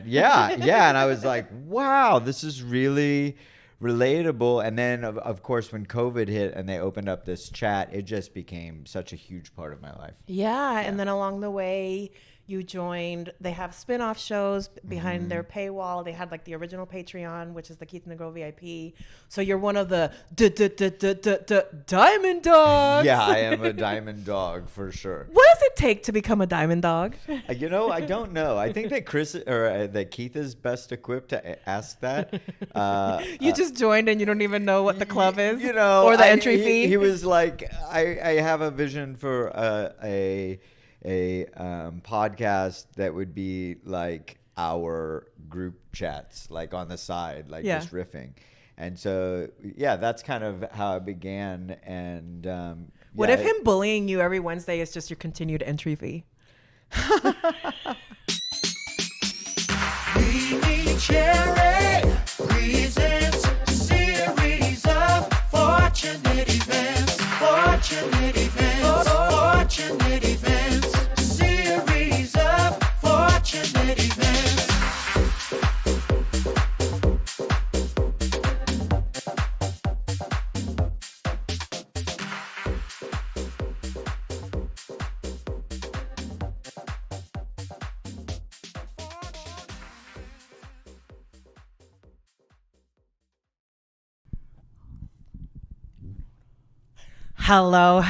content. Yeah. And I was like, wow, this is really relatable. And then of course when COVID hit and they opened up this chat, it just became such a huge part of my life. Yeah. And then along the way, you joined, they have spin-off shows behind their paywall. They had like the original Patreon, which is the Keith and the Girl VIP. So you're one of the diamond dogs. Yeah, I am a diamond dog for sure. What does it take to become a diamond dog? I don't know. I think that that Keith is best equipped to ask that. You just joined and you don't even know what the club is, or the entry fee. He was like, I have a vision for a podcast that would be like our group chats, like on the side, like just riffing. And so, that's kind of how it began. And what if him bullying you every Wednesday is just your continued entry fee? MeMeCherry presents a series of fortunate events. Fortunate events. Fortunate events. A series of fortunate events. Hello.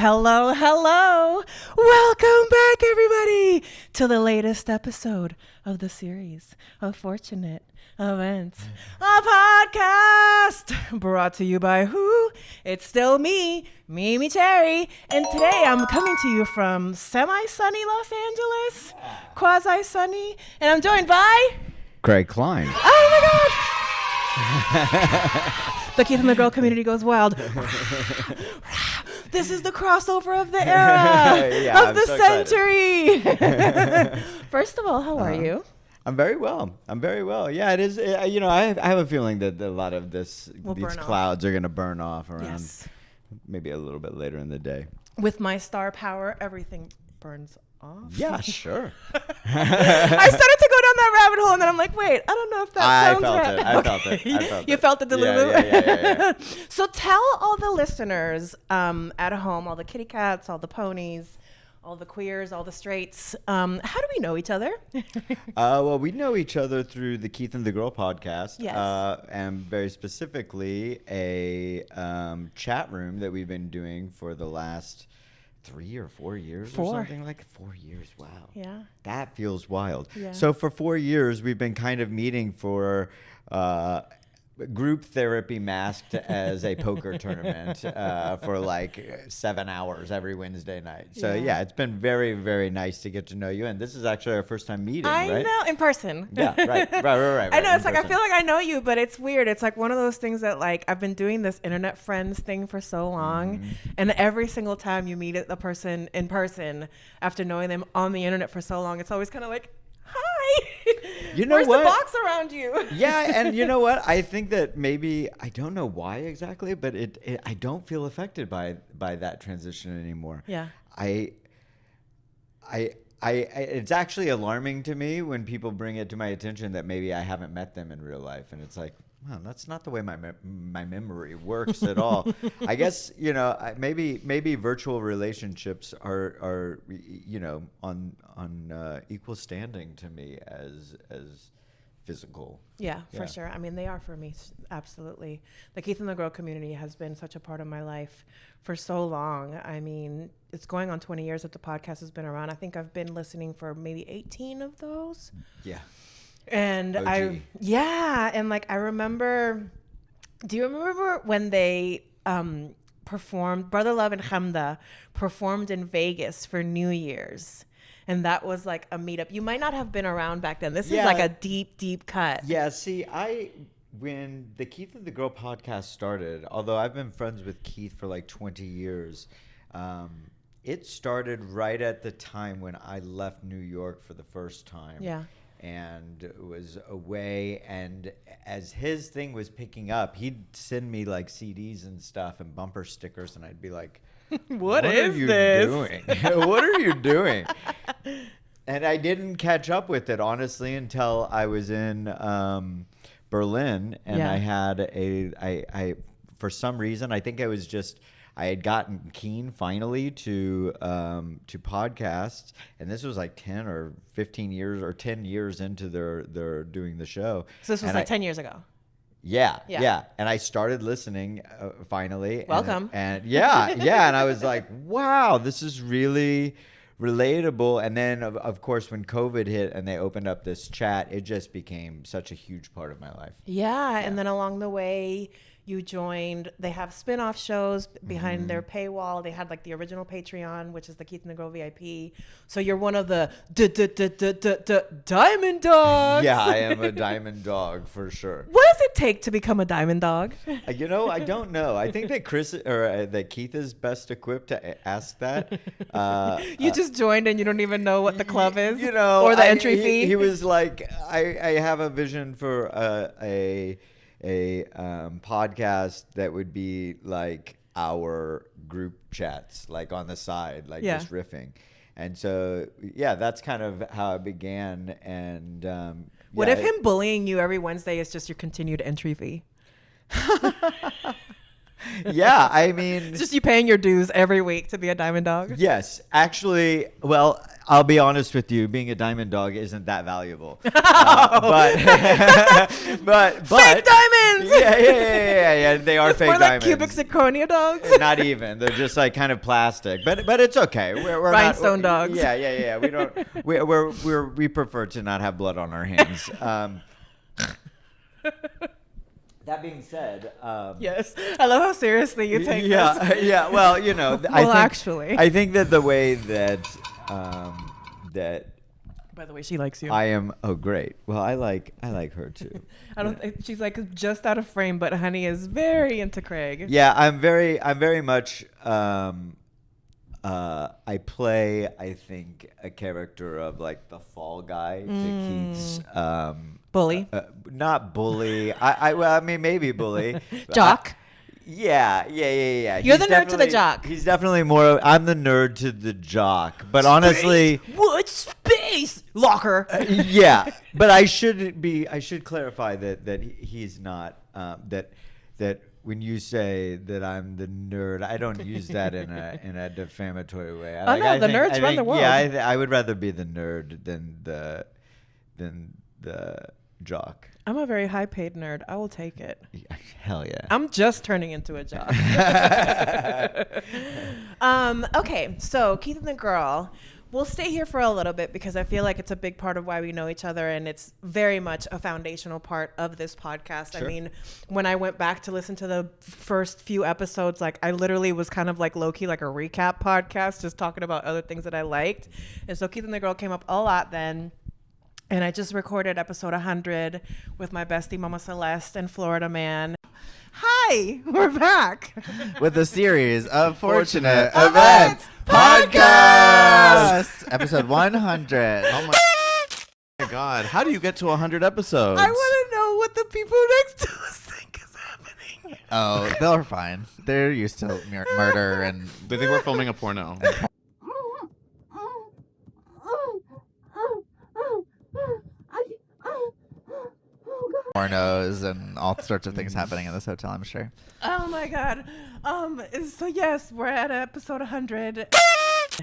Welcome back, everybody, to the latest episode of the series of Fortunate Events, a podcast brought to you by who? It's still me, MeMeCherry, and today I'm coming to you from semi-sunny Los Angeles, quasi-sunny, and I'm joined by... Craig Klein. Oh my God! The Keith and the Girl community goes wild. This is the crossover of the era, of the century. First of all, how are you? I'm very well. Yeah, it is. I have a feeling that a lot of these clouds are going to burn off around maybe a little bit later in the day. With my star power, everything burns off. Yeah, sure. I started to go down that rabbit hole, and then I'm like, wait, I don't know if that sounds right. I felt it. You felt it, Delulu? Yeah. So tell all the listeners at home, all the kitty cats, all the ponies, all the queers, all the straights, how do we know each other? Well, we know each other through the Keith and the Girl podcast. Yes. And very specifically a chat room that we've been doing for the last 3 or 4 years or something, like 4 years. Wow. Yeah. That feels wild. Yeah. So for 4 years, we've been kind of meeting for group therapy masked as a poker tournament for like 7 hours every Wednesday night. So it's been very, very nice to get to know you. And this is actually our first time meeting, right? I know, in person. Yeah, right. I know, it's like, I feel like I know you, but it's weird. It's like one of those things that like, I've been doing this internet friends thing for so long. And every single time you meet a person in person after knowing them on the internet for so long, it's always kind of like, hi. You know Where's what? the box around you? Yeah, and you know what? I think that maybe, I don't know why exactly, but I don't feel affected by that transition anymore. Yeah. It's actually alarming to me when people bring it to my attention that maybe I haven't met them in real life, and it's like, wow, that's not the way my memory works at all. I guess maybe virtual relationships are on equal standing to me as physical. Yeah, for sure. I mean, they are for me, absolutely. The Keith and the Girl community has been such a part of my life for so long. I mean, it's going on 20 years that the podcast has been around. I think I've been listening for maybe 18 of those. Yeah. And OG. and like I remember, do you remember when they performed, Brother Love and Hamda performed in Vegas for New Year's? And that was like a meetup. You might not have been around back then. This is like a deep, deep cut. Yeah, see, when the Keith and the Girl podcast started, although I've been friends with Keith for like 20 years, it started right at the time when I left New York for the first time. Yeah. And was away, and as his thing was picking up, he'd send me like CDs and stuff and bumper stickers, and I'd be like, what is this? What are you doing? And I didn't catch up with it, honestly, until I was in Berlin. And Yeah. I had I for some reason, I think I had gotten keen finally to podcasts. And this was like 10 or 15 years or 10 years into their doing the show. So this was like 10 years ago. Yeah. And I started listening finally. Welcome. And yeah. And I was like, wow, this is really relatable. And then, of course, when COVID hit and they opened up this chat, it just became such a huge part of my life. Yeah. And then along the way, you joined, they have spin-off shows behind their paywall. They had like the original Patreon, which is the Keith and the Girl VIP. So you're one of the diamond dogs. Yeah, I am a diamond dog for sure. What does it take to become a diamond dog? I don't know. I think that that Keith is best equipped to ask that. You just joined and you don't even know what the club is, You know, or the entry fee. He was like, I have a vision for a podcast that would be like our group chats, like on the side, like just riffing. And so, yeah, that's kind of how it began. And what if him bullying you every Wednesday is just your continued entry fee? Yeah, I mean, It's just you paying your dues every week to be a diamond dog. yes, actually, well, I'll be honest with you, being a diamond dog isn't that valuable. But Fake diamonds. Yeah, they are It's fake more like diamonds. cubic zirconia dogs. Not even. They're just like kind of plastic, but it's okay. We're Rhinestone not, dogs. Yeah. We don't. We prefer to not have blood on our hands. That being said, Yes, I love how seriously you take this. yeah. Well, you know, Actually, I think that the way that that by the way, she likes you. I am. Oh, great. Well, I like her too. I don't. She's like just out of frame, but Honey is very into Craig. Yeah, I'm very much. I play, I think, a character of like the fall guy to Keith's. Bully. Not bully. I mean, maybe bully. Jock. Yeah. You're the nerd to the jock. He's definitely more. I'm the nerd to the jock. But honestly, What space locker? yeah. But I should clarify that he's not. That when you say that I'm the nerd, I don't use that in a defamatory way. No, the nerds run the world. Yeah, I would rather be the nerd than the jock. I'm a very high paid nerd. I will take it. Hell yeah. I'm just turning into a jock. Okay, so Keith and the Girl. We'll stay here for a little bit because I feel like it's a big part of why we know each other, and it's very much a foundational part of this podcast. Sure. I mean, when I went back to listen to the first few episodes, like I literally was kind of like low-key like a recap podcast, just talking about other things that I liked. And so Keith and the Girl came up a lot then. And I just recorded episode 100 with my bestie Mama Celeste and Florida Man. Hi, we're back. With a series of Fortunate Events Podcast! Episode 100. Oh my God. How do you get to 100 episodes? I want to know what the people next to us think is happening. Oh, they're fine. They're used to murder and They think we're filming a porno. pornos and all sorts of things happening in this hotel, I'm sure. Oh my God. So yes, we're at episode 100.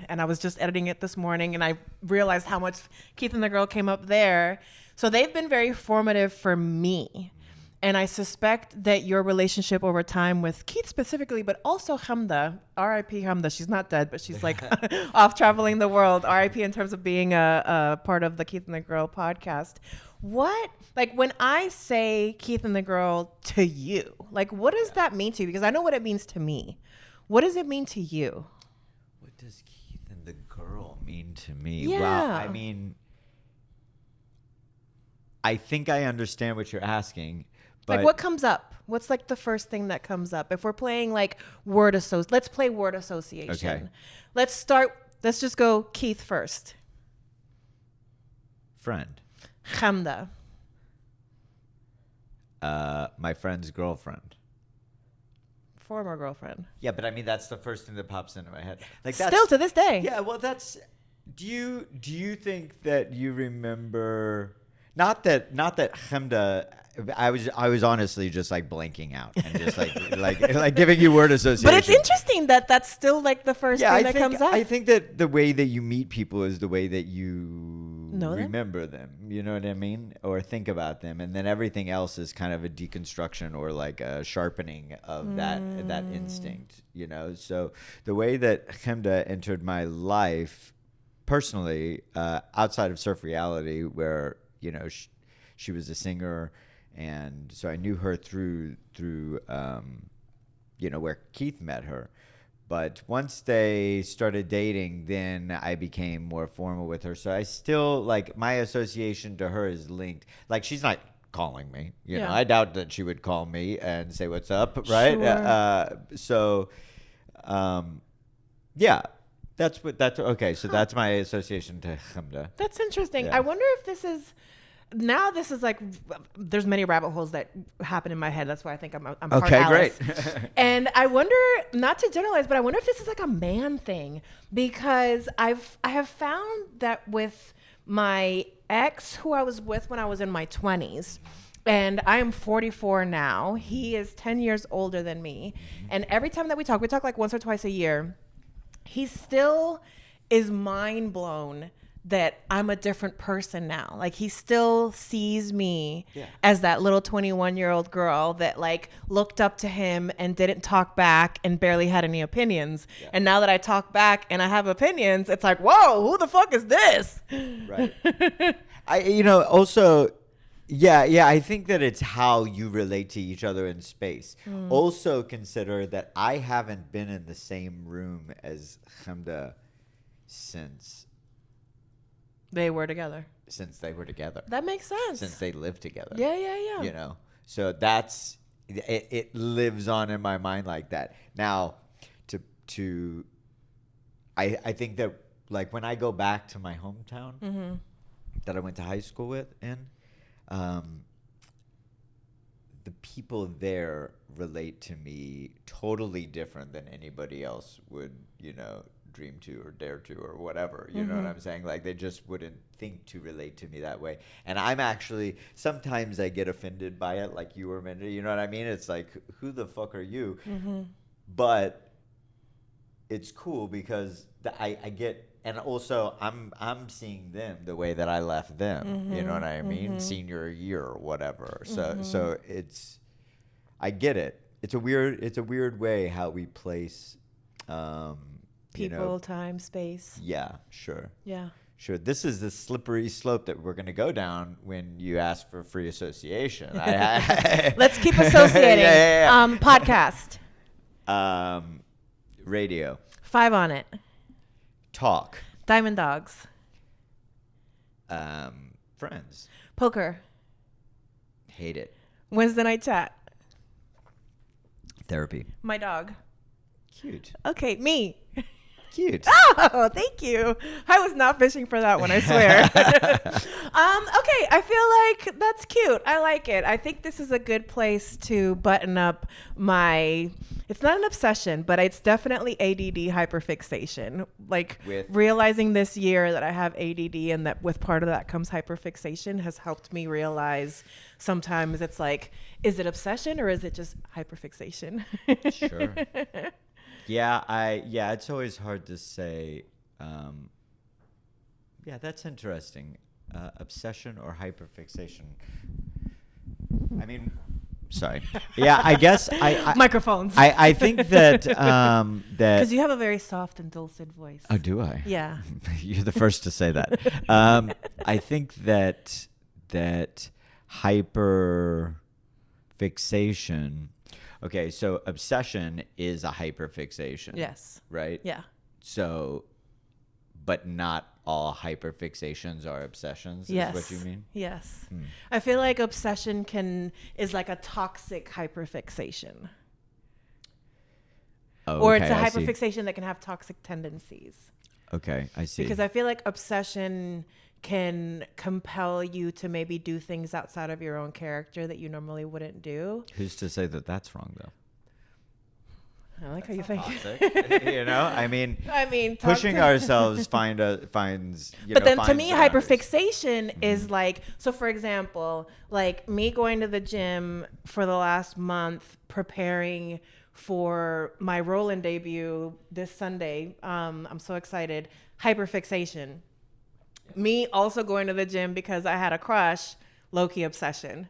And I was just editing it this morning and I realized how much Keith and the Girl came up there. So they've been very formative for me. And I suspect that your relationship over time with Keith specifically, but also Hamda, R.I.P. Hamda, she's not dead, but she's like off traveling the world, R.I.P. in terms of being a part of the Keith and the Girl podcast. What, like when I say Keith and the Girl to you, like what does that mean to you? Because I know what it means to me. What does it mean to you? What does Keith and the Girl mean to me? Yeah. Wow. I mean, I think I understand what you're asking. But Like what comes up? What's like the first thing that comes up? If we're playing like let's play word association. Okay. Let's just go Keith first. friend. Hamda. My friend's girlfriend. Former girlfriend. Yeah, but I mean that's the first thing that pops into my head. Like that's Still to this day. Yeah, well that's Do you think that you remember? Not that Chemda. I was honestly just like blanking out and just like giving you word association. But it's interesting that that's still like the first thing that comes up. I think that the way that you meet people is the way that you remember them. You know what I mean? Or think about them, and then everything else is kind of a deconstruction or like a sharpening of that instinct. You know, so the way that Chemda entered my life personally, outside of Surf Reality, where you know she was a singer. And so I knew her through you know, where Keith met her. But once they started dating, then I became more formal with her. So I still, like, my association to her is linked. Like, she's not calling me. You know, I doubt that she would call me and say, what's up, right? Sure. Yeah. Okay, so that's my association to Chemda. That's interesting. Yeah. I wonder if this is... Now this is like, there's many rabbit holes that happen in my head. That's why I think I'm part okay, Alice. Great. And I wonder, not to generalize, but I wonder if this is like a man thing, because I have found that with my ex, who I was with when I was in my 20s, and I am 44 now. He is 10 years older than me, and every time that we talk like once or twice a year. He still is mind blown that I'm a different person now. Like, he still sees me as that little 21-year-old girl that like looked up to him and didn't talk back and barely had any opinions. Yeah. And now that I talk back and I have opinions, it's like, whoa, who the fuck is this? Right. I think that it's how you relate to each other in space. Also consider that I haven't been in the same room as Chemda since they were together. That makes sense. Since they lived together. Yeah. You know, so that's it lives on in my mind like that. Now, I think that like when I go back to my hometown that I went to high school with the people there relate to me totally different than anybody else would, you know, dream to or dare to or whatever, you know what I'm saying? Like, they just wouldn't think to relate to me that way. And I'm actually, sometimes I get offended by it, like you were mentioning, you know what I mean? It's like, who the fuck are you? But it's cool because I get, and also I'm seeing them the way that I left them, you know what I mean? Senior year or whatever. So it's, I get it. It's a weird way how we place, people, you know, time, space. Yeah, sure. Yeah. Sure. This is the slippery slope that we're going to go down when you ask for free association. Let's keep associating. Podcast. Radio. 5 on it. Talk. Diamond Dogs. Friends. Poker. Hate it. Wednesday night chat. Therapy. My dog. Cute. Okay, me. Cute. Oh, thank you. I was not fishing for that one, I swear. Okay, I feel like that's cute. I like it. I think this is a good place to button up my, it's not an obsession, but it's definitely ADD hyperfixation. Like, realizing this year that I have ADD and that with part of that comes hyperfixation has helped me realize sometimes it's like, is it obsession or is it just hyperfixation? Sure. Yeah, it's always hard to say. Yeah, that's interesting. Obsession or hyperfixation. I mean, sorry. Yeah, I guess I microphones. I think that that because you have a very soft and dulcet voice. Oh, do I? Yeah. You're the first to say that. I think that hyperfixation. Okay, so obsession is a hyperfixation. Yes. Right? Yeah. So, but not all hyperfixations are obsessions, is what you mean? Yes. I feel like obsession is like a toxic hyperfixation. Oh, or it's a hyperfixation that can have toxic tendencies. Okay, I see. Because I feel like obsession can compel you to maybe do things outside of your own character that you normally wouldn't do. Who's to say that that's wrong, though? I like how you think. Toxic. You know, I mean, talk pushing to- ourselves finds. But then to finds me, boundaries. hyperfixation is like, so for example, like me going to the gym for the last month, preparing for my Roland debut this Sunday. I'm so excited. Hyperfixation. Me also going to the gym because I had a crush, low-key obsession.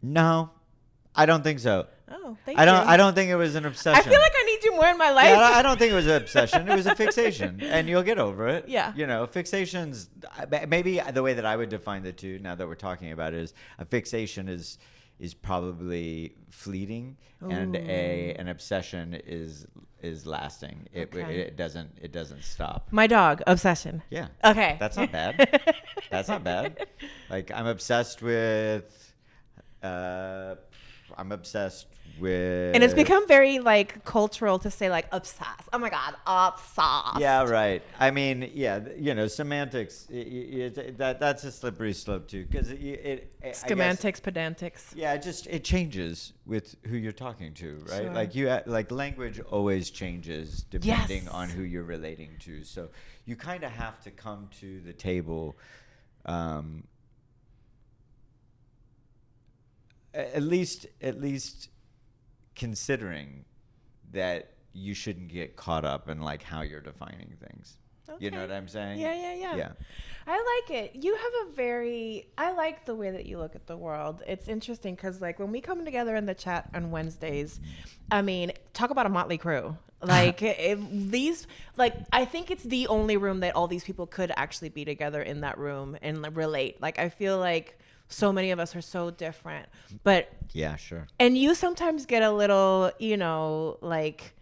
No, I don't think so. Oh, thank I you. don't think it was an obsession. I feel like I need you more in my life. Yeah, I don't think it was an obsession. It was a fixation, and you'll get over it. Yeah. You know, fixations. Maybe the way that I would define the two, now that we're talking about it, is a fixation is probably fleeting, and an obsession is lasting. Okay. It doesn't stop. My dog, obsession. Yeah. Okay. That's not bad. That's not bad. Like I'm obsessed with. I'm obsessed with. And it's become very like cultural to say like obsessed. Oh my God, obsessed. Yeah, right. I mean, yeah, semantics. That's a slippery slope too, because Semantics, pedantics. Yeah, it changes with who you're talking to, right? Sure. Like language always changes depending Yes. on who you're relating to. So you kind of have to come to the table. At least considering that you shouldn't get caught up in like how you're defining things. You know Okay. what I'm saying? Yeah. I like it. You have I like the way that you look at the world. It's interesting because like when we come together in the chat on Wednesdays, I mean, talk about a motley crew. Like I think it's the only room that all these people could actually be together in that room and relate. Like, I feel like so many of us are so different, but Yeah, sure. and you sometimes get a little, like,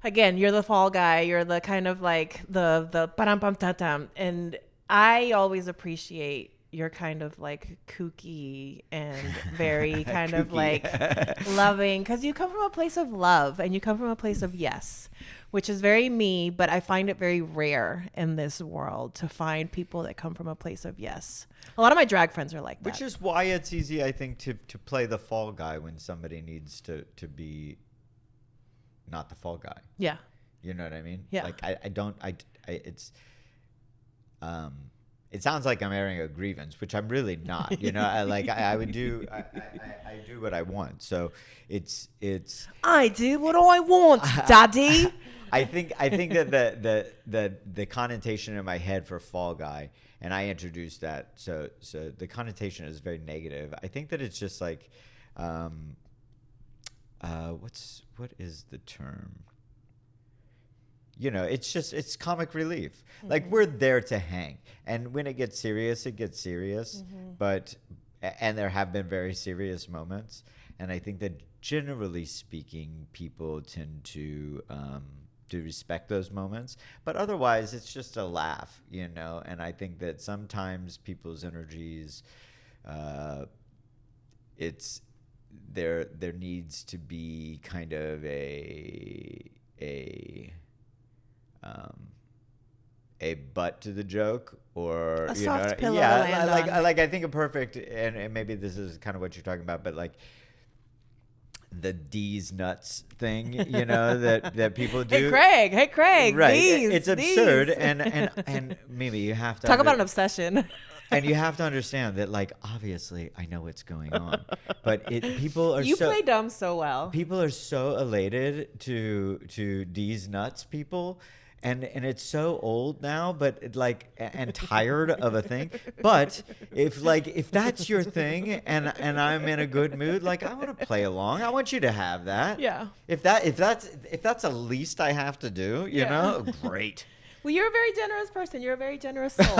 again, you're the fall guy. You're the kind of like the pa-dum-pum-ta-tum. And I always appreciate your kind of like kooky and very kind of like loving, because you come from a place of love and you come from a place of yes, which is very me, but I find it very rare in this world to find people that come from a place of yes. A lot of my drag friends are like that. Which is why it's easy, I think, to play the fall guy when somebody needs to be not the fall guy. Yeah. You know what I mean? Yeah. Like it sounds like I'm airing a grievance, which I'm really not. You know, I do what I want. So it's. I do what I want, Daddy. I think that the connotation in my head for fall guy, and I introduced that. So the connotation is very negative. I think that it's just like, what is the term? You know, it's comic relief. Mm-hmm. Like, we're there to hang. And when it gets serious, it gets serious. Mm-hmm. And there have been very serious moments. And I think that generally speaking, people tend to respect those moments. But otherwise, it's just a laugh, you know. And I think that sometimes people's energies, there needs to be kind of a butt to the joke, or a soft pillow. Yeah, like I think a perfect, and maybe this is kind of what you're talking about, but like the D's nuts thing, you know, that people do. Hey Craig, right? D's, It's absurd, and Mimi, you have to talk about an obsession. And you have to understand that, like, obviously, I know what's going on, but people are you play dumb so well. People are so elated to D's nuts people, and it's so old now, but and tired of a thing. But if that's your thing, and I'm in a good mood, like, I want to play along. I want you to have that. Yeah. If that's the least I have to do, you know, great. Well, you're a very generous person. You're a very generous soul.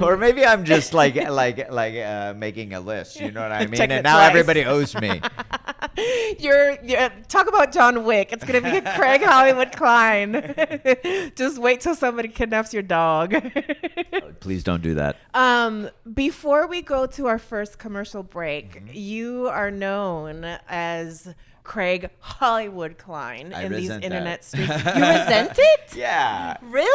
Or maybe I'm just like making a list. You know what I mean? Check And it now twice. everybody owes me. You're talk about John Wick. It's gonna be Craig Hollywood Klein. Just wait till somebody kidnaps your dog. Please don't do that. Before we go to our first commercial break, you are known as Craig Hollywood Klein in these internet streets. You resent it? Yeah. Really?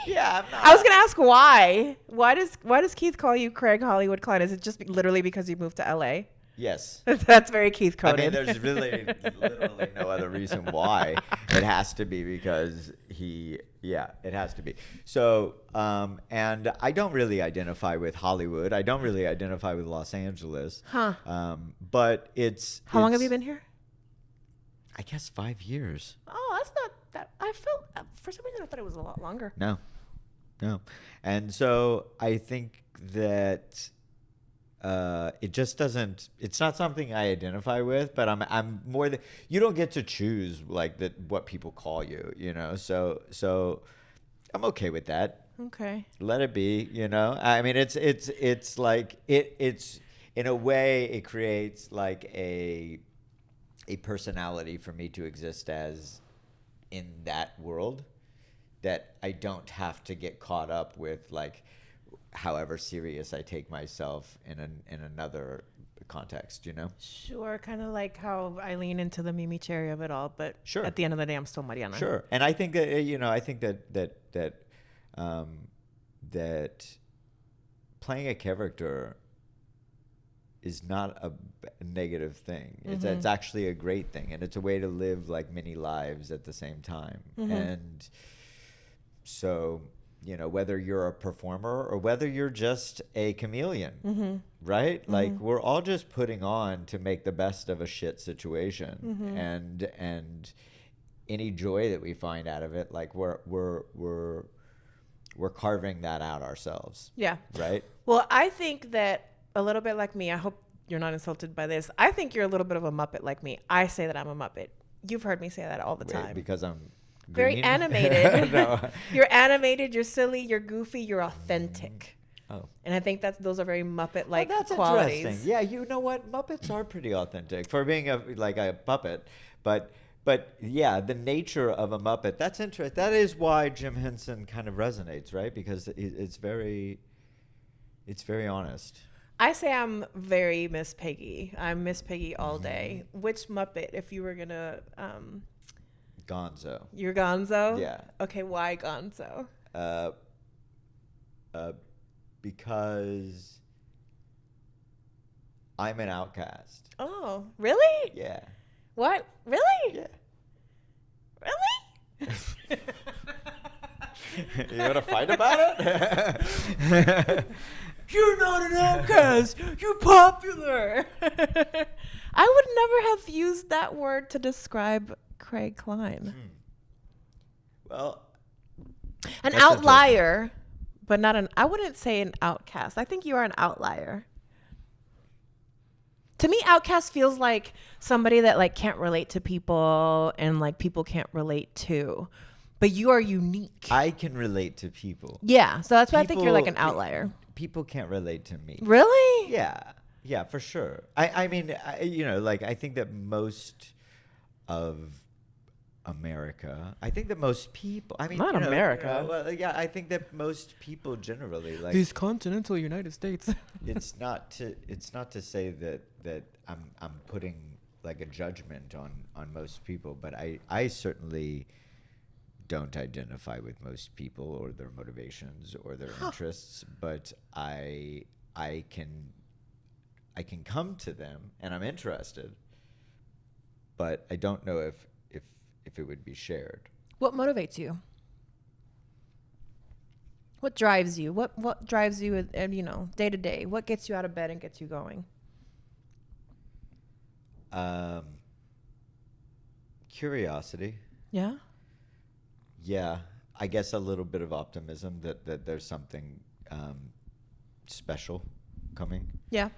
Yeah. I'm not. I was gonna ask why. Why does Keith call you Craig Hollywood Klein? Is it just literally because you moved to LA? Yes. That's very Keith I coded. mean, there's really literally no other reason why. It has to be because it has to be. So, and I don't really identify with Hollywood. I don't really identify with Los Angeles. Huh. But it's. How long have you been here? I guess 5 years. Oh, that's not that. I felt for some reason I thought it was a lot longer. No. And so I think that it just doesn't. It's not something I identify with, but I'm more than. You don't get to choose like that what people call you, you know. So I'm okay with that. Okay. Let it be, you know. I mean, it's like it's in a way it creates like a personality for me to exist as in that world, that I don't have to get caught up with, like, however serious I take myself in another context, you know? Sure, kind of like how I lean into the MeMeCherry of it all, but Sure. at the end of the day, I'm still Mariana. Sure. And I think that, that playing a character is not a negative thing. It's actually a great thing, and it's a way to live like many lives at the same time. And so, you know, whether you're a performer or whether you're just a chameleon, right? Like, we're all just putting on to make the best of a shit situation, and any joy that we find out of it, like we're carving that out ourselves. Yeah. Right. Well, I think that a little bit like me, I hope you're not insulted by this. I think you're a little bit of a Muppet like me. I say that I'm a Muppet. You've heard me say that all the time. Because I'm very green? animated. No. You're animated, you're silly, you're goofy, you're authentic. Oh. And I think those are very Muppet-like That's qualities. interesting. Yeah, you know what? Muppets are pretty authentic for being a puppet, but yeah, the nature of a Muppet, that's interesting. That is why Jim Henson kind of resonates, right? Because it's very honest. I say I'm very Miss Piggy. I'm Miss Piggy all day. Which Muppet, if you were gonna Gonzo. You're Gonzo? Yeah. Okay, why Gonzo? Because I'm an outcast. Oh, really? Yeah. What? Really? Yeah. Really? You want to fight about it? You're not an outcast. You're popular. I would never have used that word to describe Craig Klein. Well, An that's outlier, but not I wouldn't say an outcast. I think you are an outlier. To me, outcast feels like somebody that like can't relate to people and like people can't relate to. But you are unique. I can relate to people. Yeah, so that's why I think you're like an outlier. People can't relate to me. Really? Yeah, for sure. I mean, you know, like, I think that most of America, I think that most people, I mean, Not you know, America. Well, yeah, I think that most people generally, like, These continental United States. it's not to say that I'm putting like a judgment on most people, but I certainly don't identify with most people or their motivations or their interests, but I can come to them and I'm interested, but I don't know if it would be shared. What motivates you? What drives you? What drives you, you know, day to day? What gets you out of bed and gets you going? Curiosity. Yeah. Yeah, I guess a little bit of optimism that there's something special coming. Yeah.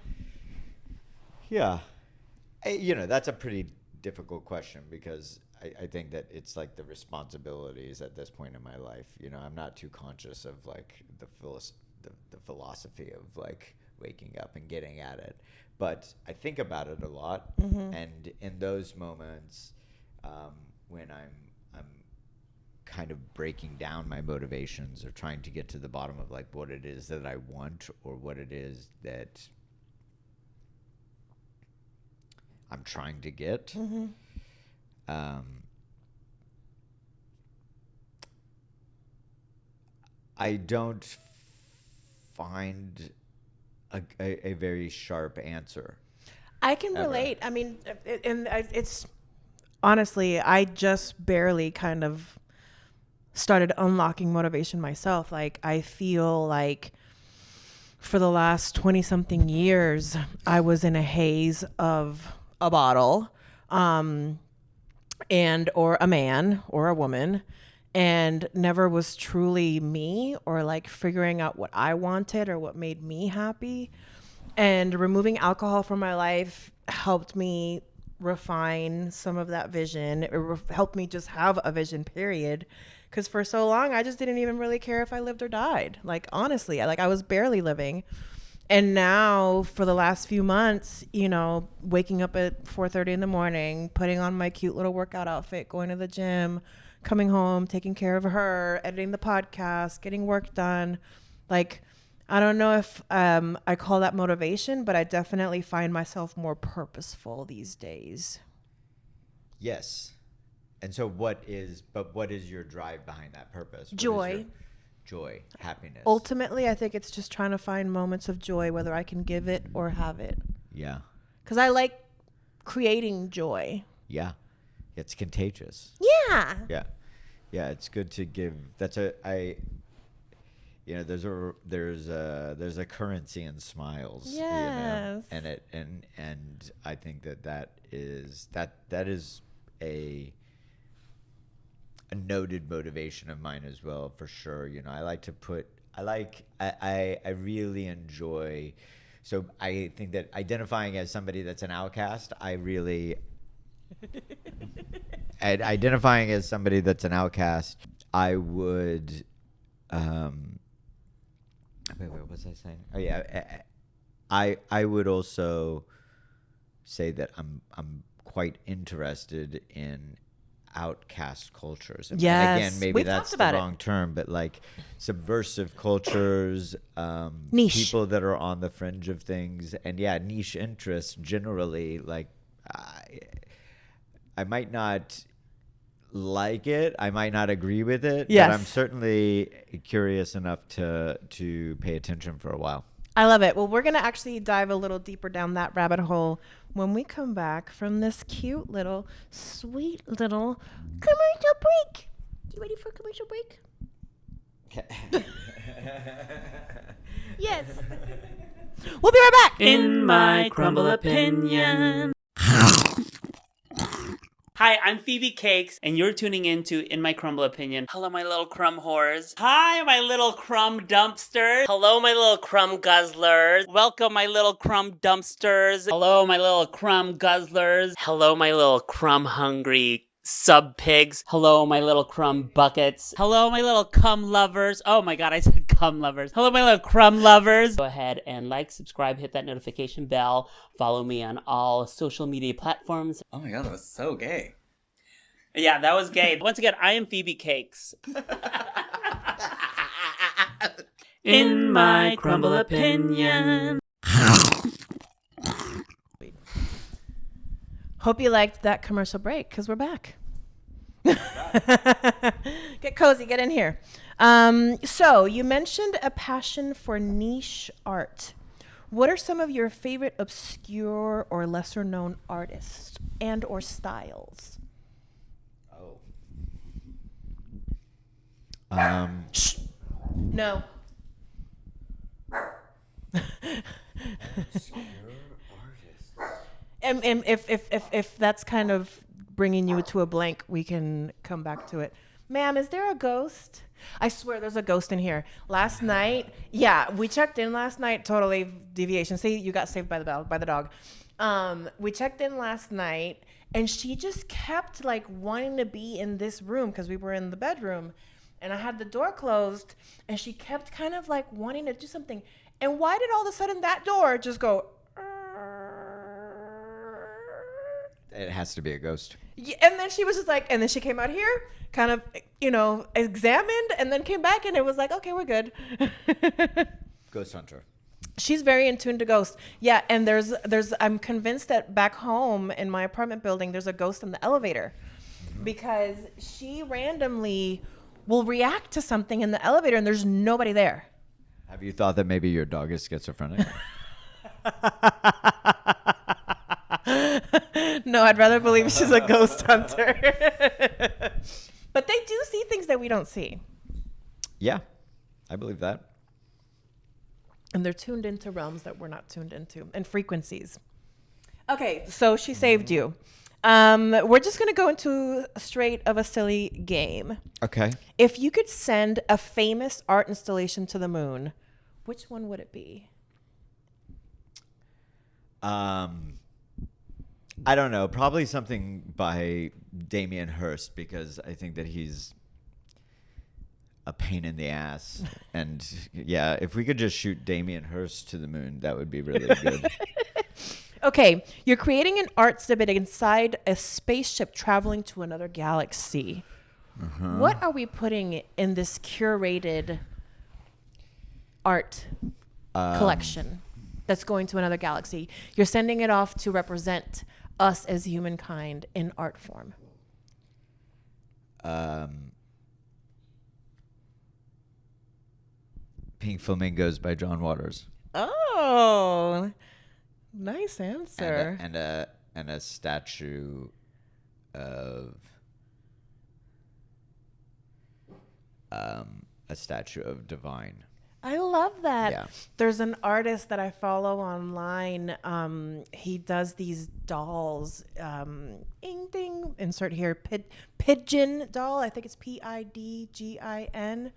Yeah. You know, that's a pretty difficult question because I think that it's like the responsibilities at this point in my life. You know, I'm not too conscious of like the philosophy of like waking up and getting at it. But I think about it a lot. And in those moments when I'm kind of breaking down my motivations or trying to get to the bottom of like what it is that I want or what it is that I'm trying to get. I don't find a very sharp answer. I can relate. I mean, it's honestly, I just barely kind of started unlocking motivation myself. Like, I feel like for the last 20 something years, I was in a haze of a bottle, and or a man or a woman, and never was truly me, or like figuring out what I wanted or what made me happy. And removing alcohol from my life helped me refine some of that vision. It helped me just have a vision, period. Because for so long, I just didn't even really care if I lived or died. Like, honestly, I was barely living. And now for the last few months, you know, waking up at 4:30 in the morning, putting on my cute little workout outfit, going to the gym, coming home, taking care of her, editing the podcast, getting work done. Like, I don't know if I call that motivation, but I definitely find myself more purposeful these days. Yes. And so what is your drive behind that purpose? Joy. Joy, happiness. Ultimately, I think it's just trying to find moments of joy, whether I can give it or have it. Yeah. Because I like creating joy. Yeah. It's contagious. Yeah. Yeah. Yeah, it's good to give. There's a currency in smiles. Yes. You know? And I think that is a noted motivation of mine as well, for sure. You know, I really enjoy. So I think that identifying as somebody that's an outcast, identifying as somebody that's an outcast, I would. Wait, what was I saying? Oh yeah, I would also say that I'm quite interested in outcast cultures. And Yes. again, maybe We've that's talked the about it. wrong term, but like subversive cultures, Niche. people that are on the fringe of things, and yeah, niche interests generally. Like, I might not like it, I might not agree with it, Yes. but I'm certainly curious enough to pay attention for a while. I love it. Well, we're going to actually dive a little deeper down that rabbit hole when we come back from this cute little, sweet little commercial break. You ready for a commercial break? Yes. We'll be right back. In my crumble opinion. Hi, I'm Phoebe Cakes, and you're tuning into In My Crumble Opinion. Hello, my little crumb whores. Hi, my little crumb dumpsters. Hello, my little crumb guzzlers. Welcome, my little crumb dumpsters. Hello, my little crumb guzzlers. Hello, my little crumb hungry sub pigs. Hello, my little crumb buckets. Hello, my little cum lovers. Oh my god, I said cum lovers. Hello, my little crumb lovers. Go ahead and like, subscribe, hit that notification bell. Follow me on all social media platforms. Oh my god, that was so gay. Yeah, that was gay. Once again, I am Phoebe Cakes. In my crumble opinion. Hope you liked that commercial break, because we're back. Get cozy, get in here. So you mentioned a passion for niche art. What are some of your favorite obscure or lesser known artists and or styles? Shh. No. And if that's kind of bringing you to a blank, we can come back to it. Ma'am, is there a ghost? I swear there's a ghost in here. Last night, yeah, we checked in last night. Totally deviation. See, you got saved by the dog. We checked in last night, and she just kept like wanting to be in this room because we were in the bedroom, and I had the door closed, and she kept kind of like wanting to do something. And why did all of a sudden that door just go? It has to be a ghost. Yeah, and then she was just like, and then she came out here, kind of, examined, and then came back, and it was like, okay, we're good. Ghost hunter. She's very in tune to ghosts. Yeah, and I'm convinced that back home in my apartment building, there's a ghost in the elevator, because she randomly will react to something in the elevator and there's nobody there. Have you thought that maybe your dog is schizophrenic? No, I'd rather believe she's a ghost hunter. But they do see things that we don't see. Yeah, I believe that. And they're tuned into realms that we're not tuned into, and frequencies. Okay, so she saved you. We're just going to go into straight of a silly game. Okay. If you could send a famous art installation to the moon, which one would it be? I don't know. Probably something by Damien Hirst, because I think that he's a pain in the ass. And yeah, if we could just shoot Damien Hirst to the moon, that would be really good. Okay, you're creating an art exhibit inside a spaceship traveling to another galaxy. What are we putting in this curated art collection that's going to another galaxy? You're sending it off to represent us as humankind in art form. Pink Flamingos by John Waters. Oh, nice answer. And a statue of Divine. I love that. Yeah. There's an artist that I follow online. He does these dolls. Ing ding. Insert here. Pigeon doll. I think it's Pidgin.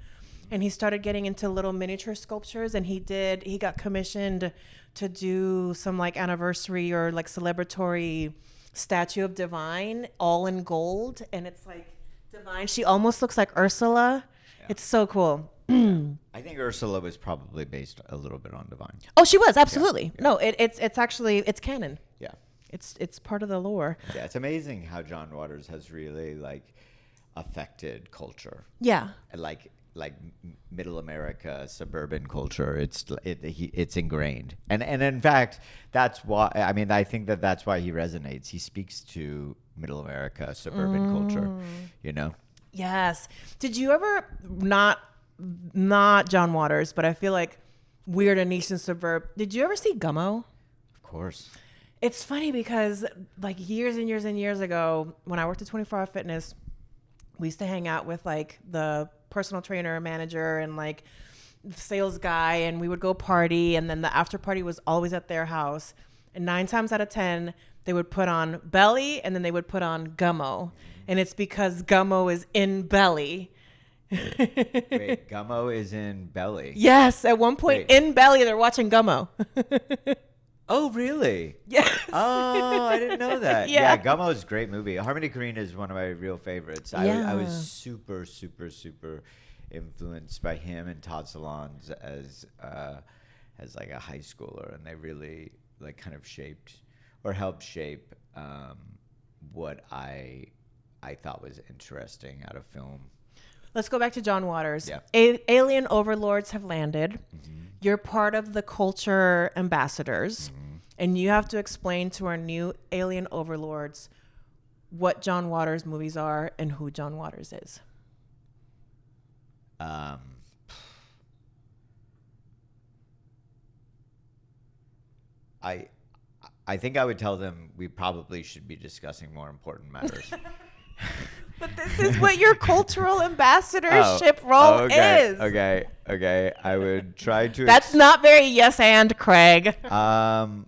And he started getting into little miniature sculptures. And he got commissioned to do some like anniversary or like celebratory statue of Divine, all in gold. And it's like Divine. She almost looks like Ursula. Yeah. It's so cool. I think Ursula was probably based a little bit on Divine. Oh, she was, absolutely. Yeah. No, it's actually canon. Yeah. It's part of the lore. Yeah, it's amazing how John Waters has really like affected culture. Yeah. Like middle America, suburban culture. It's ingrained. And in fact, that's why I think that's why he resonates. He speaks to middle America, suburban culture, you know? Yes. Did you ever not John Waters, but I feel like Weird Anish and Suburb. Did you ever see Gummo? Of course. It's funny because like years and years and years ago, when I worked at 24 Hour Fitness, we used to hang out with like the personal trainer, manager, and like the sales guy, and we would go party, and then the after party was always at their house. And 9 times out of 10, they would put on Belly, and then they would put on Gummo. And it's because Gummo is in Belly. Wait, Gummo is in Belly? Yes, at one point in Belly, they're watching Gummo. Oh, really? Yes. Oh, I didn't know that. Yeah. Yeah, Gummo is a great movie. Harmony Korine is one of my real favorites. Yeah. I was super, super, super influenced by him and Todd Solondz as like a high schooler, and they really like kind of shaped or helped shape what I thought was interesting out of film. Let's go back to John Waters. Yeah. Alien overlords have landed. Mm-hmm. You're part of the culture ambassadors, and you have to explain to our new alien overlords what John Waters movies are and who John Waters is. I think I would tell them we probably should be discussing more important matters. But this is what your cultural ambassadorship role is. Okay. I would try to. That's not very yes and, Craig. I'm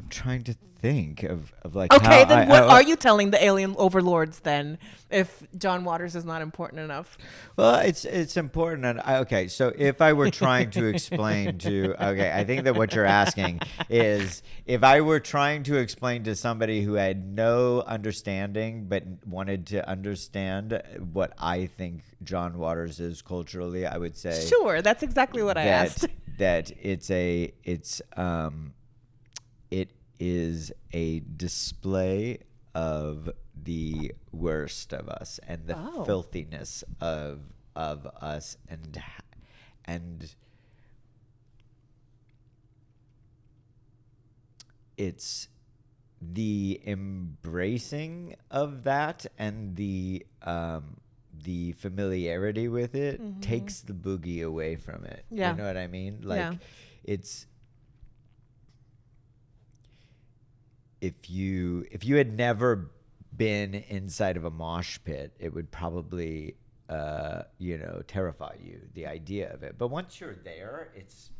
trying to think of like. Okay, then what are you telling the alien overlords then? If John Waters is not important enough. Well, it's important. And okay, so if I were trying to explain I think that what you're asking is if I were trying to explain to somebody who had no understanding but wanted to understand what I think John Waters is culturally, I would say. Sure, that's exactly what I asked. That it is a display of the worst of us and the filthiness of us and it's the embracing of that and the the familiarity with it takes the boogie away from it. Yeah. You know what I mean? Like Yeah. it's if you had never been inside of a mosh pit, it would probably terrify you, the idea of it. But once you're there, it's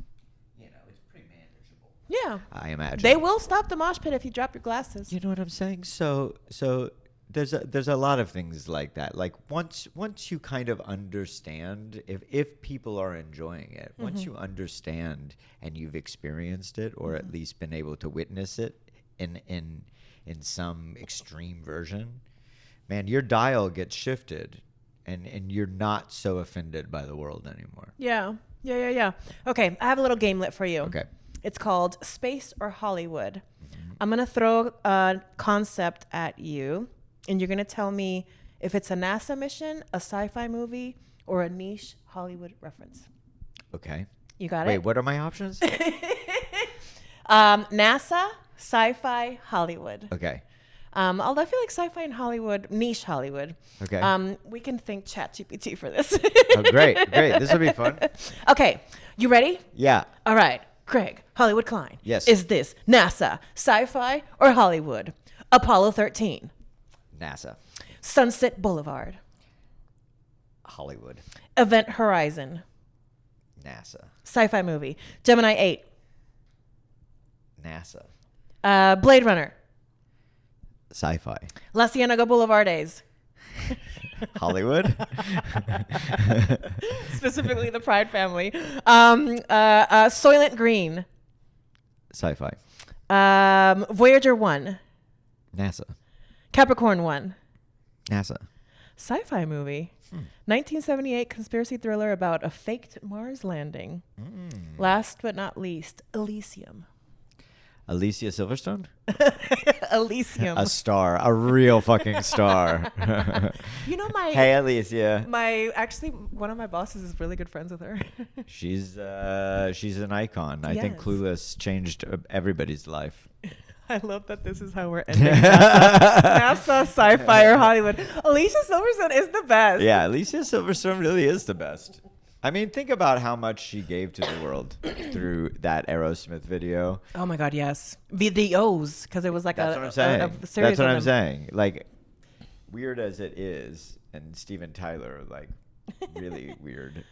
it's pretty manageable. Yeah. I imagine. They will stop the mosh pit if you drop your glasses. You know what I'm saying? So there's a lot of things like that. Like once you kind of understand if people are enjoying it, once you understand and you've experienced it or at least been able to witness it in some extreme version, man, your dial gets shifted and you're not so offended by the world anymore. Yeah. Okay, I have a little gamelet for you. Okay. It's called Space or Hollywood. I'm going to throw a concept at you, and you're going to tell me if it's a NASA mission, a sci-fi movie, or a niche Hollywood reference. Okay. You got Wait, it? what are my options? NASA, sci-fi, Hollywood. Okay. Although I feel like sci-fi and Hollywood, niche Hollywood. Okay. We can thank ChatGPT for this. Oh, great. This will be fun. Okay, you ready? Yeah. All right, Craig, Hollywood Klein. Yes. Is this NASA, sci-fi, or Hollywood? Apollo 13, NASA. Sunset Boulevard, Hollywood. Event Horizon, NASA. sci-fi movie, Gemini 8, NASA. Blade Runner, Sci-fi. La Cienega Boulevard Days, Hollywood. specifically the Pride family, Soylent Green, Sci-fi. Voyager 1, NASA. Capricorn 1, NASA. sci-fi movie, 1978 conspiracy thriller about a faked Mars landing. Last but not least, Elysium. Alicia Silverstone? Elysium. A star. A real fucking star. You know my Hey, Alicia. actually one of my bosses is really good friends with her. She's an icon. I think Yes. Clueless changed everybody's life. I love that this is how we're ending NASA, sci-fi, or Hollywood. Alicia Silverstone is the best. Yeah, Alicia Silverstone really is the best. I mean, think about how much she gave to the world through that Aerosmith video. Oh my God, yes. Videos, because it was like That's a, what I'm saying. a series That's what of I'm them. saying. Like, weird as it is, and Steven Tyler, like, really weird.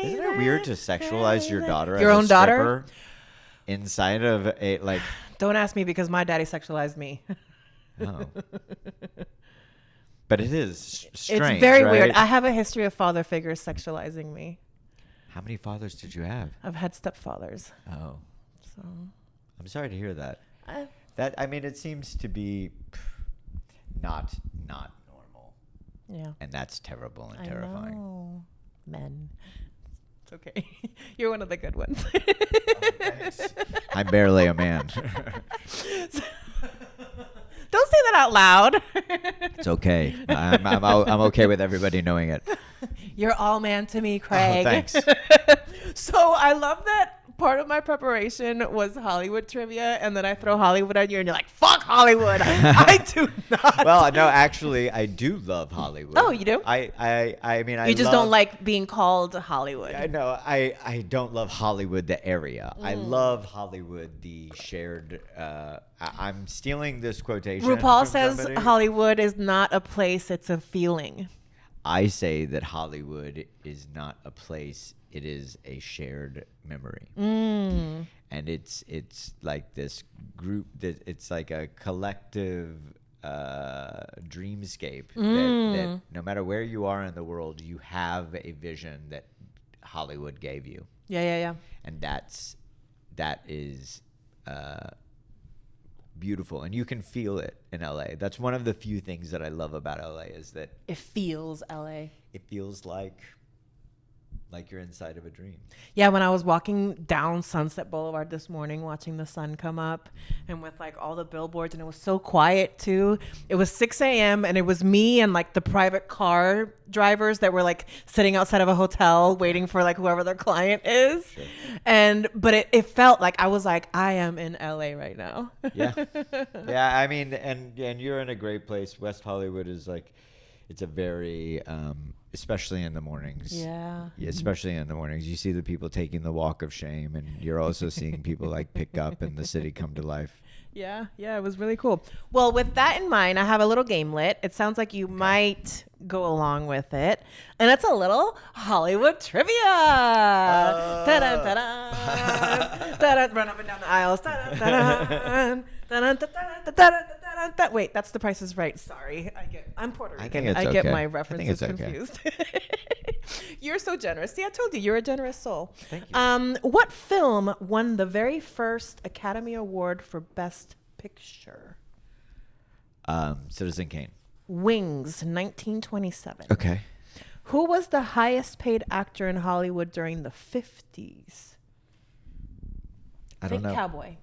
Isn't it weird to sexualize your daughter Your as own a daughter? stripper inside of a, like, Don't ask me because my daddy sexualized me. oh. But it is strange, It's very right? weird. I have a history of father figures sexualizing me. How many fathers did you have? I've had stepfathers. Oh, So I'm sorry to hear that. I- I mean, it seems to be not normal, yeah. and that's terrible and I terrifying. know. Men. It's okay. You're one of the good ones. I'm barely a man. Don't say that out loud. It's okay. I'm okay with everybody knowing it. You're all man to me, Craig. thanks. So I love that part of my preparation was Hollywood trivia, and then I throw Hollywood at you, and you're like, "Fuck Hollywood." I do not. Well, no, actually, I do love Hollywood. Oh, you do? I mean, I you just love, don't like being called Hollywood. I know. I don't love Hollywood, the area. I love Hollywood, the shared. I'm stealing this quotation. RuPaul from says somebody. Hollywood is not a place; it's a feeling. I say that Hollywood is not a place; it is a shared memory. And it's like this group that it's like a collective dreamscape that no matter where you are in the world, you have a vision that Hollywood gave you. Yeah. And that is beautiful, and you can feel it in LA. That's one of the few things that I love about LA is that It feels LA. it feels like you're inside of a dream. Yeah, when I was walking down Sunset Boulevard this morning, watching the sun come up, and with like all the billboards, and it was so quiet too. It was 6 a.m. and it was me and like the private car drivers that were like sitting outside of a hotel waiting for like whoever their client is. Sure. But it felt like I was like, I am in LA right now. Yeah. Yeah, I mean, and you're in a great place. West Hollywood is like, it's a very especially in the mornings. Yeah. Especially in the mornings, you see the people taking the walk of shame, and you're also seeing people like pick up and the city come to life. Yeah, it was really cool. Well, with that in mind, I have a little gamelet. It sounds like you might go along with it. And it's a little Hollywood trivia. Ta-da, ta-da. Ta-da, run up and down the aisles. Ta-da, ta-da. Ta-da, ta-da, ta-da, ta-da. Wait, that's The Price is Right. Sorry. I'm Puerto Rican. I get my references confused. You're so generous. See, I told you, you're a generous soul. Thank you. What film won the very first Academy Award for Best Picture? Citizen Kane. Wings, 1927. Okay. Who was the highest paid actor in Hollywood during the 50s? I don't know. Cowboy.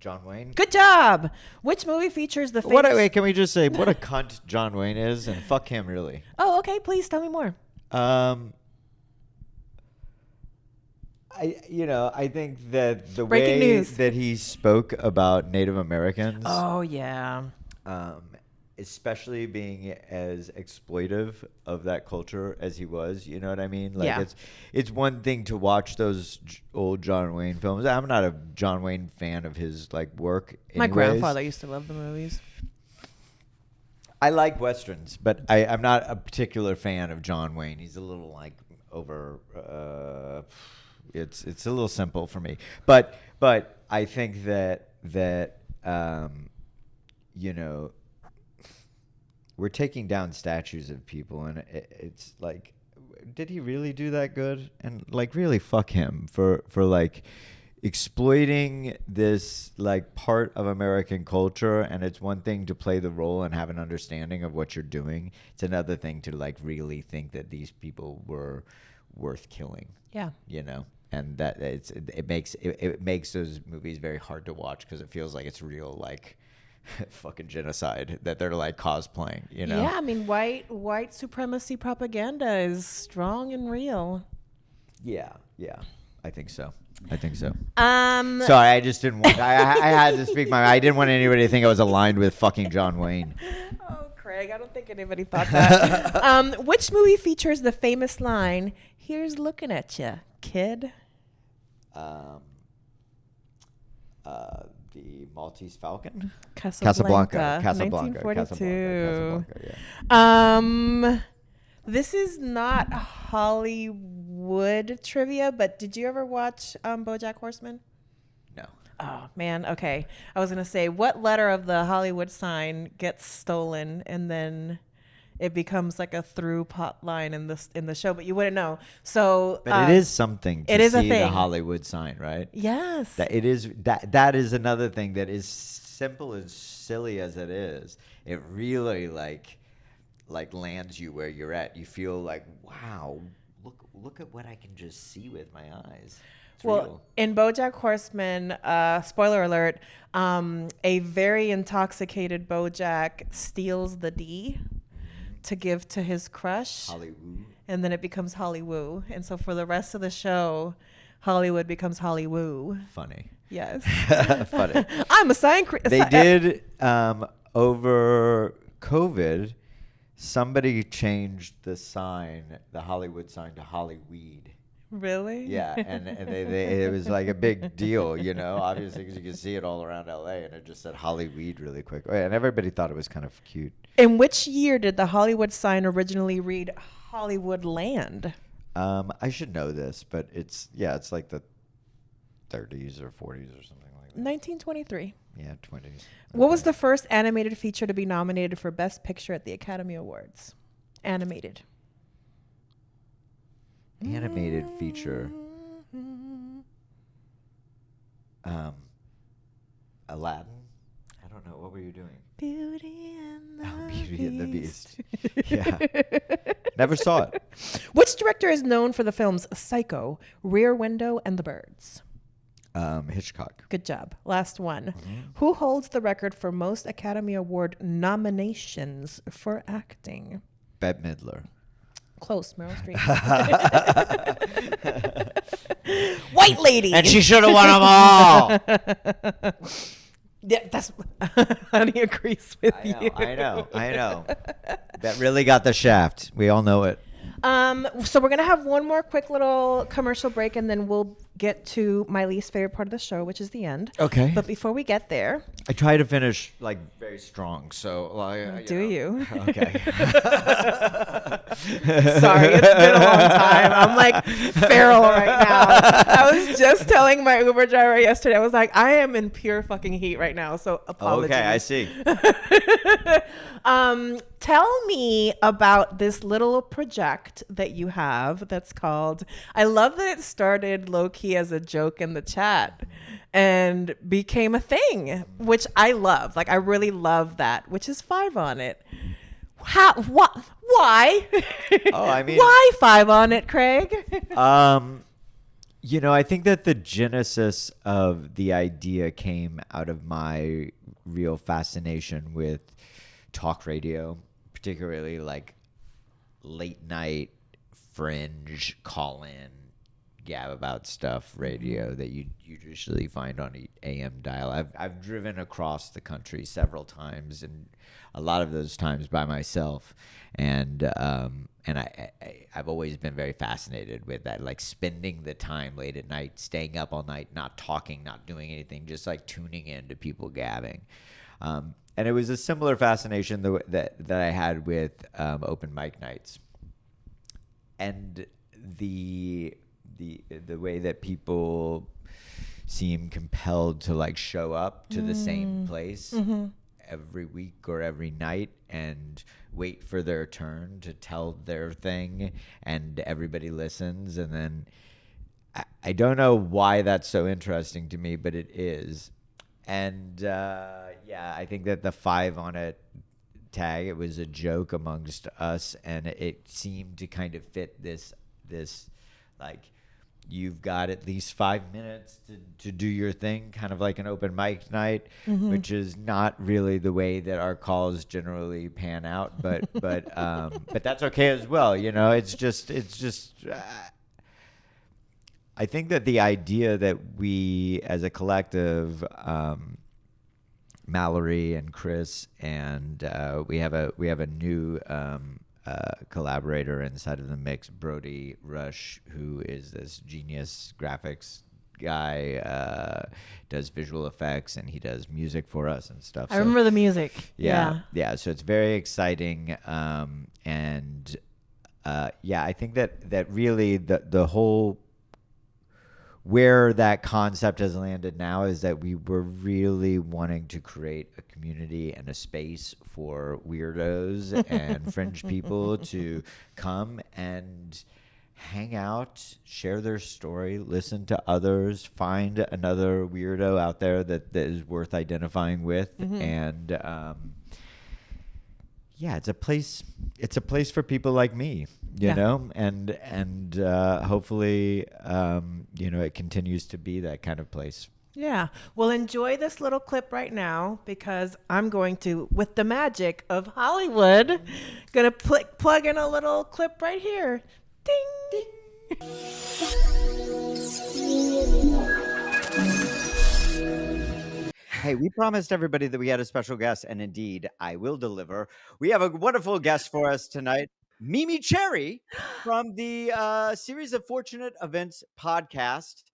John Wayne. Good job. Which movie features the famous... Wait, can we just say what a cunt John Wayne is, and fuck him really? Oh, okay. Please tell me more. I think that the Breaking way news. that he spoke about Native Americans, Oh, yeah. especially being as exploitive of that culture as he was, you know what I mean? Like Yeah. it's one thing to watch those old John Wayne films. I'm not a John Wayne fan of his like work. My anyways. grandfather used to love the movies. I like westerns, but I'm not a particular fan of John Wayne. He's a little like over. It's a little simple for me, but I think that we're taking down statues of people, and it's like, did he really do that good? And like, really, fuck him for like exploiting this like part of American culture. And it's one thing to play the role and have an understanding of what you're doing. It's another thing to like really think that these people were worth killing. Yeah. And that it makes those movies very hard to watch because it feels like it's real like fucking genocide that they're like cosplaying. Yeah, I mean, white supremacy propaganda is strong and real. Yeah, I think so. Sorry, I just didn't want. I had to speak I didn't want anybody to think I was aligned with fucking John Wayne. Oh, Craig, I don't think anybody thought that. Which movie features the famous line, "Here's looking at you, kid"? The Maltese Falcon. Casablanca. Casablanca. 1942. Yeah. This is not Hollywood trivia, but did you ever watch BoJack Horseman? No. Oh, man. Okay. I was going to say, what letter of the Hollywood sign gets stolen and then it becomes like a through plot line in the show, but you wouldn't know. So, but it is something to it is a see the thing. Hollywood sign, right? Yes. That it is that is another thing that is simple as silly as it is. It really like lands you where you're at. You feel like, wow, look at what I can just see with my eyes. It's real. In BoJack Horseman, spoiler alert, a very intoxicated BoJack steals the D to give to his crush. Hollywood. And then it becomes Hollywoo. And so for the rest of the show, Hollywood becomes Hollywoo. Funny. Yes. Funny. I'm a sign. They did over COVID. Somebody changed the Hollywood sign to Hollyweed. Really? Yeah, and it was like a big deal, obviously because you can see it all around LA, and it just said Hollyweed really quick, and everybody thought it was kind of cute. In which year did the Hollywood sign originally read Hollywood Land? I should know this, but it's like the 30s or 40s or something like that. 1923. Yeah, 20s. What was the first animated feature to be nominated for Best Picture at the Academy Awards? Animated feature. Aladdin? I don't know. What were you doing? Beauty and the Beauty and the Beast. Yeah. Never saw it. Which director is known for the films Psycho, Rear Window, and The Birds? Hitchcock. Good job. Last one. Mm-hmm. Who holds the record for most Academy Award nominations for acting? Bette Midler. Close, Meryl Streep. White lady. And she should have won them all. Yeah, that's Honey agrees with you. I know. That really got the shaft. We all know it. So we're gonna have one more quick little commercial break, and then we'll get to my least favorite part of the show, which is the end. Okay. But before we get there, I try to finish like very strong. So you? Okay. Sorry, it's been a long time. I'm like feral right now. I was just telling my Uber driver yesterday. I was like, I am in pure fucking heat right now. So apologies. Okay, I see. Tell me about this little project that you have that's called, I love that it started low-key as a joke in the chat and became a thing, which I love. Like, I really love that, which is 5 on it. How? Why? Oh, I mean, why 5 on it, Craig? I think that the genesis of the idea came out of my real fascination with talk radio, particularly like late night fringe call-in gab about stuff radio that you usually find on AM dial. I've driven across the country several times, and a lot of those times by myself, and I've always been very fascinated with that, like spending the time late at night, staying up all night, not talking, not doing anything, just like tuning in to people gabbing. And it was a similar fascination that I had with open mic nights, and the way that people seem compelled to like show up to the same place every week or every night and wait for their turn to tell their thing, and everybody listens, and then I don't know why that's so interesting to me, but it is. And I think that the 5 on it tag, it was a joke amongst us, and it seemed to kind of fit this like, you've got at least 5 minutes to do your thing, kind of like an open mic night, which is not really the way that our calls generally pan out, but that's okay as well. It's just I think that the idea that we as a collective, Mallory and Chris, and we have a new collaborator inside of the mix, Brody Rush, who is this genius graphics guy, does visual effects, and he does music for us and stuff. I remember the music. Yeah. So it's very exciting, and I think that really the whole, where that concept has landed now is that we were really wanting to create a community and a space for weirdos and fringe people to come and hang out, share their story, listen to others, find another weirdo out there that is worth identifying with, and it's a place for people like me, you know, and hopefully, it continues to be that kind of place. Yeah. Well, enjoy this little clip right now, because I'm going to, with the magic of Hollywood, gonna plug in a little clip right here. Ding, ding. Hey, we promised everybody that we had a special guest, and indeed, I will deliver. We have a wonderful guest for us tonight, MeMeCherry from the Series of Fortunate Events podcast.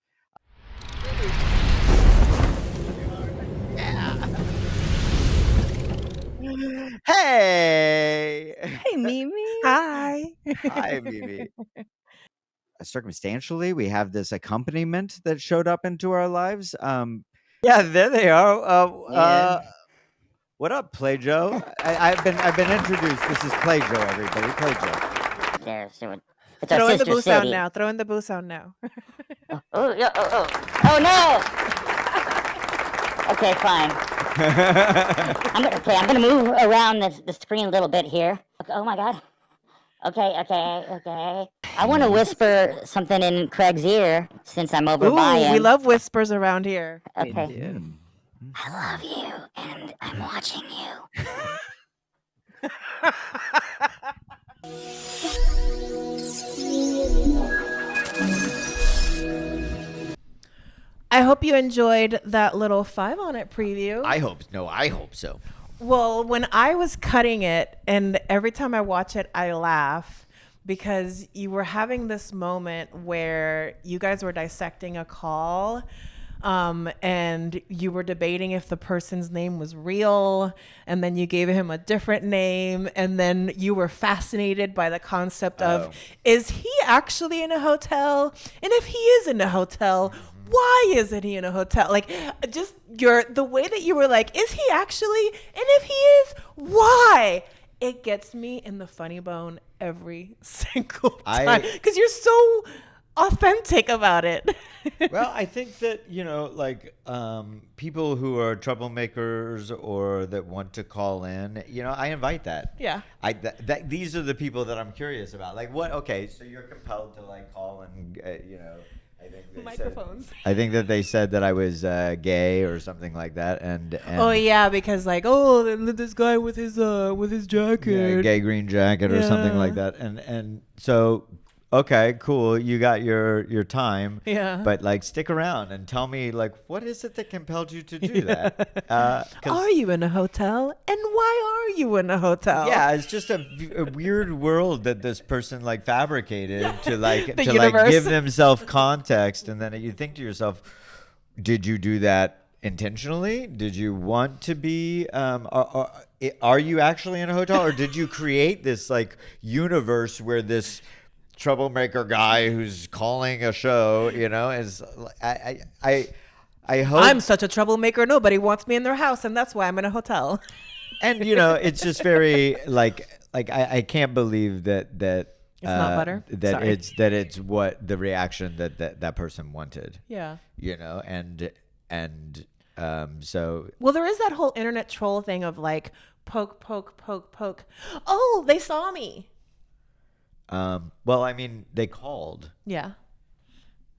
Hey! Hey, Mimi. Hi. Hi, Mimi. Circumstantially, we have this accompaniment that showed up into our lives. Yeah, there they are. What up, Play Joe? I've been introduced. This is Play Joe, everybody. Play Joe. There's it's Throw our in the sister boo sound city. now. Throw in the boo sound now. Oh no! Okay, fine. I'm gonna move around the screen a little bit here. Okay, oh my god. Okay. I want to whisper something in Craig's ear since I'm over by him. We love whispers around here. Okay. I love you, and I'm watching you. I I hope you enjoyed that little 5 on it preview. I hope so. Well, when I was cutting it, and every time I watch it, I laugh because you were having this moment where you guys were dissecting a call. And you were debating if the person's name was real, and then you gave him a different name, and then you were fascinated by the concept of, is he actually in a hotel? And if he is in a hotel, why isn't he in a hotel? Like, just the way that you were like, is he actually? And if he is, why? It gets me in the funny bone every single time because you're so authentic about it. Well, I think that, people who are troublemakers or that want to call in, I invite that. Yeah. These are the people that I'm curious about. Like, what? Okay, so you're compelled to call and, I think they Microphones. I think that they said that I was gay or something like that, and oh yeah, because this guy with his jacket, gay green jacket or something like that, and so. Okay, cool. You got your time. Yeah. But stick around and tell me what is it that compelled you to do that? Are you in a hotel? And why are you in a hotel? Yeah, it's just a weird world that this person fabricated to universe. Give themselves context, and then you think to yourself, did you do that intentionally? Did you want to be? Are you actually in a hotel, or did you create this universe where this troublemaker guy who's calling a show, is I hope I'm such a troublemaker. Nobody wants me in their house, and that's why I'm in a hotel. And it's just very I can't believe that it's not butter. That it's what the reaction that person wanted. Yeah. So well, there is that whole internet troll thing of poke, poke, poke, poke. Oh, they saw me. Well, I mean, they called. Yeah.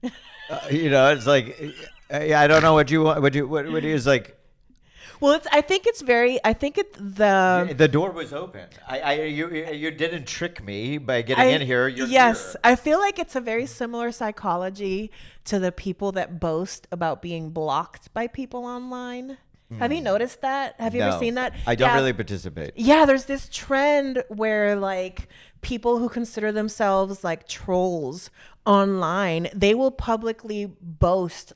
It's I don't know what you want. What is Well, I think the door was open. You didn't trick me by getting in here. Yes, here. I feel like it's a very similar psychology to the people that boast about being blocked by people online. Have you noticed that? Have you ever seen that? I don't really participate. Yeah, there's this trend where people who consider themselves trolls online, they will publicly boast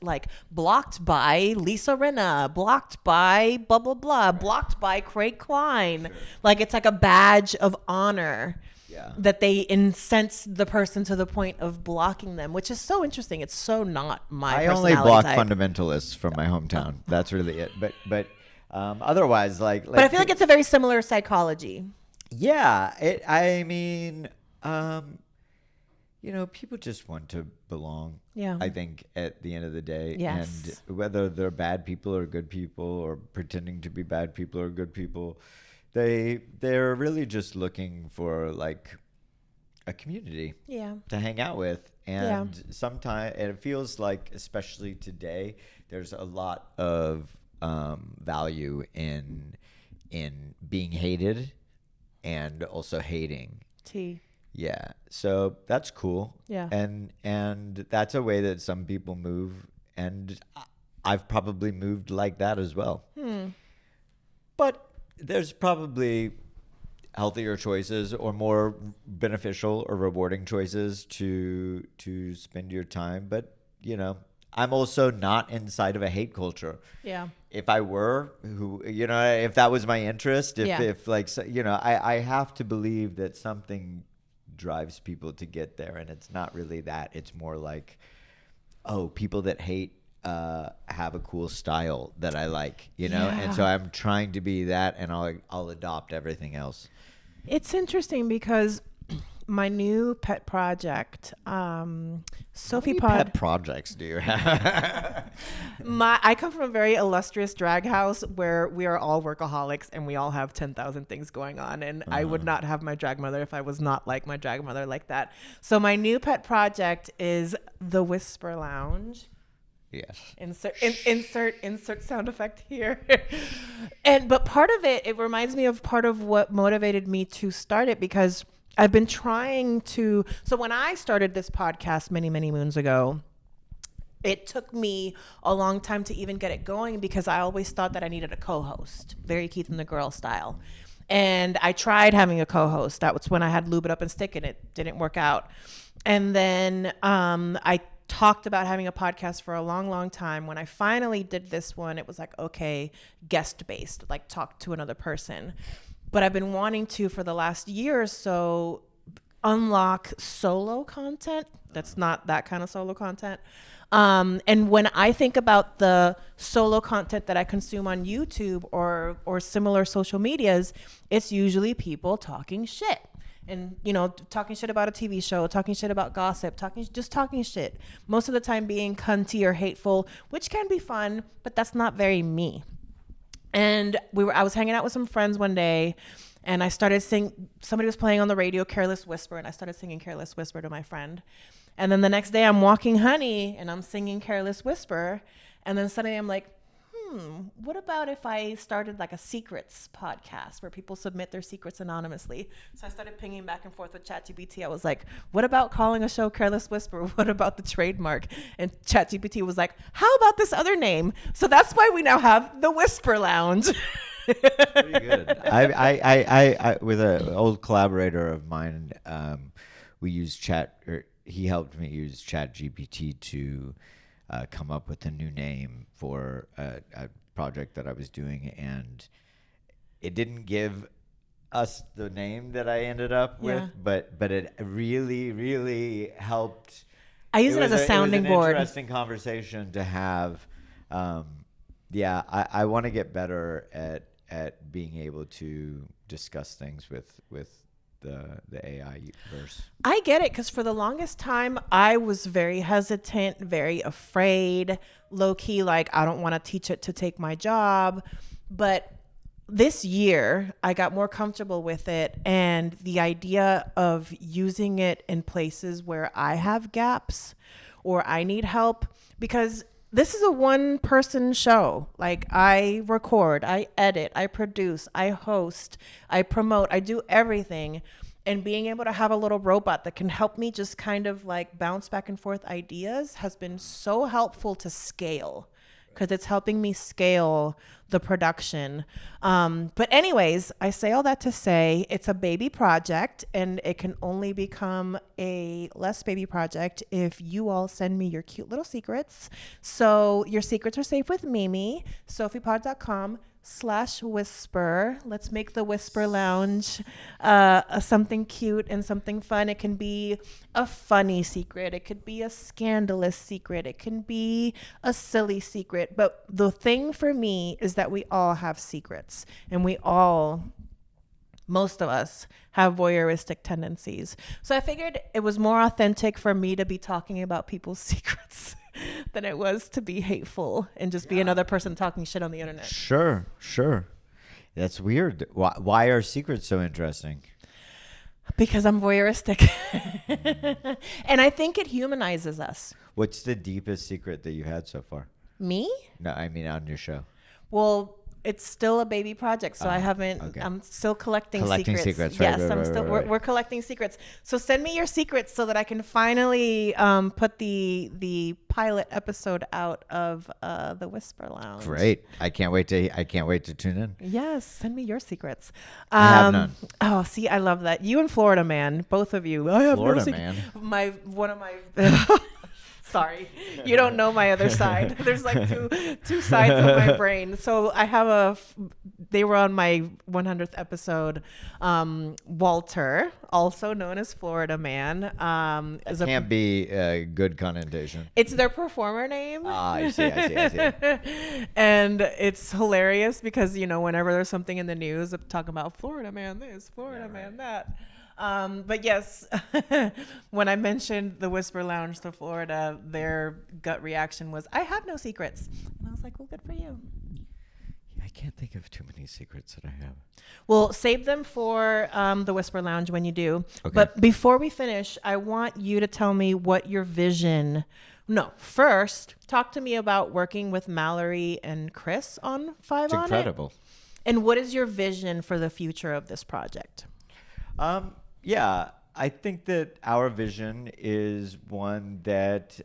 blocked by Lisa Rinna, blocked by blah blah blah, blocked by Craig Klein. Sure. It's a badge of honor. Yeah. That they incense the person to the point of blocking them, which is so interesting. It's so not my personality I only block type. Fundamentalists from my hometown. That's really it. But otherwise, But I feel like it's a very similar psychology. Yeah. People just want to belong. Yeah. I think at the end of the day. Yes. And whether they're bad people or good people or pretending to be bad people or good people, they're really just looking for a community to hang out with. And sometimes it feels especially today, there's a lot of value in being hated and also hating. Yeah. So that's cool. Yeah. And that's a way that some people move, and I've probably moved like that as well. But there's probably healthier choices or more beneficial or rewarding choices to spend your time. But, I'm also not inside of a hate culture. Yeah. If I were, if that was my interest, I have to believe that something drives people to get there, and it's not really that. It's more people that hate have a cool style that I like, and so I'm trying to be that, and I'll adopt everything else. It's interesting because my new pet project, SOFE Pod. Pet projects do you have? I come from a very illustrious drag house where we are all workaholics and we all have 10,000 things going on. And I would not have my drag mother if I was not like my drag mother like that. So my new pet project is the Whisper Lounge. Yes. Insert sound effect here. But part of it reminds me of part of what motivated me to start it, because I've been trying to. So when I started this podcast many, many moons ago, it took me a long time to even get it going because I always thought that I needed a co-host, very Keith and the Girl style. And I tried having a co-host. That was when I had Lube It Up and Stick, and it didn't work out. And then I talked about having a podcast for a long, long time. When I finally did this one, it was like, okay, guest-based, like talk to another person. But I've been wanting to, for the last year or so, unlock solo content. That's not that kind of solo content. And when I think about the solo content that I consume on YouTube or similar social medias, it's usually people talking shit. And, you know, talking shit about a TV show, talking shit about gossip, just talking shit. Most of the time being cunty or hateful, which can be fun, but that's not very me. And I was hanging out with some friends one day, and I started singing. Somebody was playing on the radio Careless Whisper, and I started singing Careless Whisper to my friend. And then the next day I'm walking Honey, and I'm singing Careless Whisper. And then suddenly I'm like, what about if I started like a secrets podcast where people submit their secrets anonymously? So I started pinging back and forth with ChatGPT. I was like, what about calling a show Careless Whisper? What about the trademark? And ChatGPT was like, how about this other name? So that's why we now have the Whisper Lounge. Pretty good. I with an old collaborator of mine, we used he helped me use ChatGPT to come up with a new name for a project that I was doing, and it didn't give us the name that I ended up with, but it really, really helped. I use it as a sounding board. It was an interesting conversation to have. I want to get better at being able to discuss things with the AI verse. I get it, because for the longest time I was very hesitant, very afraid, low-key, like I don't want to teach it to take my job. But this year I got more comfortable with it, and the idea of using it in places where I have gaps or I need help, because this is a one-person show. Like, I record, I edit, I produce, I host, I promote, I do everything. And being able to have a little robot that can help me just kind of like bounce back and forth ideas has been so helpful to scale, because it's helping me scale the production. But anyways, I say all that to say it's a baby project, and it can only become a less baby project if you all send me your cute little secrets. So your secrets are safe with Mimi, sofepod.com/whisper. Let's make the Whisper Lounge something cute and something fun. It can be a funny secret. It could be a scandalous secret. It can be a silly secret. But the thing for me is that we all have secrets, and most of us have voyeuristic tendencies. So I figured it was more authentic for me to be talking about people's secrets than it was to be hateful and just be another person talking shit on the internet. Sure. That's weird. Why are secrets so interesting? Because I'm voyeuristic. And I think it humanizes us. What's the deepest secret that you had so far? Me? No, I mean on your show. Well, it's still a baby project, so I haven't. Okay. I'm still collecting secrets. Yes, Right. We're collecting secrets. So send me your secrets so that I can finally put the pilot episode out of the Whisper Lounge. Great! I can't wait to tune in. Yes, send me your secrets. I have none. Oh, see, I love that. You and Florida Man, both of you. I have Florida no Man. One of my. Sorry, you don't know my other side. There's like two sides of my brain. So I have they were on my 100th episode. Walter, also known as Florida Man, Can't be a good connotation. It's their performer name. I see. And it's hilarious because, whenever there's something in the news talking about Florida Man this, Florida Man that. But yes, when I mentioned the Whisper Lounge to Florida, their gut reaction was, I have no secrets. And I was like, well, good for you. I can't think of too many secrets that I have. Well, save them for the Whisper Lounge when you do. Okay. But before we finish, I want you to tell me what your vision. No, first, talk to me about working with Mallory and Chris on Five It's on incredible. It. And what is your vision for the future of this project? Yeah, I think that our vision is one that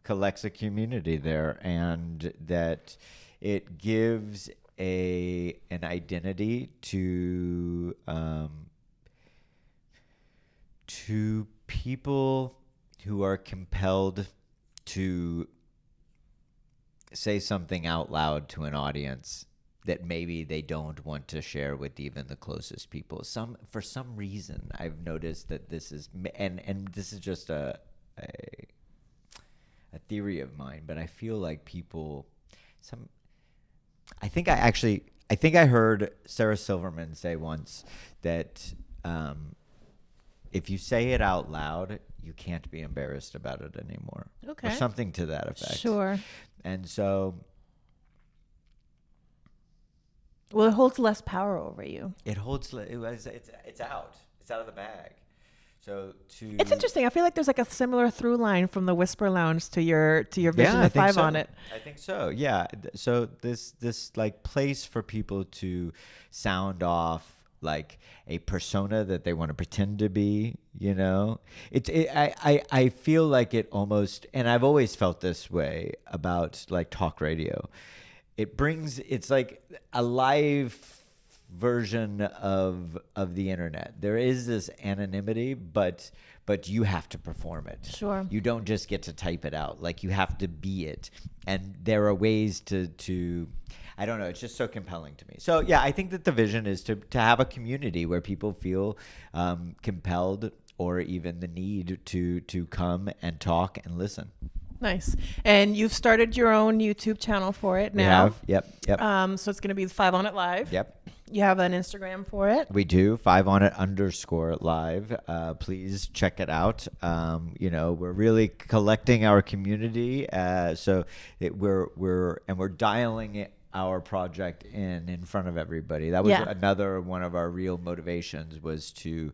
collects a community there, and that it gives an identity to people who are compelled to say something out loud to an audience that maybe they don't want to share with even the closest people. For some reason, I've noticed that this is, and this is just a theory of mine, but I feel like people, I think I heard Sarah Silverman say once that if you say it out loud, you can't be embarrassed about it anymore. Okay. Or something to that effect. Sure. And so Well, it holds less power over you. it holds, it's out. It's out of the bag. So It's interesting. I feel like there's like a similar through line from the Whisper Lounge to your Vision I of think 5 so. on it. I think so. Yeah. So this like place for people to sound off like a persona that they want to pretend to be, you know. I feel like it almost, and I've always felt this way about like talk radio. It's like a live version of the internet. There is this anonymity, but you have to perform it. Sure. You don't just get to type it out. Like you have to be it. And there are ways to I don't know, it's just so compelling to me. So yeah, I think that the vision is to have a community where people feel compelled or even the need to come and talk and listen. Nice. And you've started your own YouTube channel for it now. We have. Yep. So it's going to be 5 on it live. Yep. You have an Instagram for it. We do 5onit_live. Please check it out. We're really collecting our community. We're dialing our project in front of everybody. That was another one of our real motivations, was to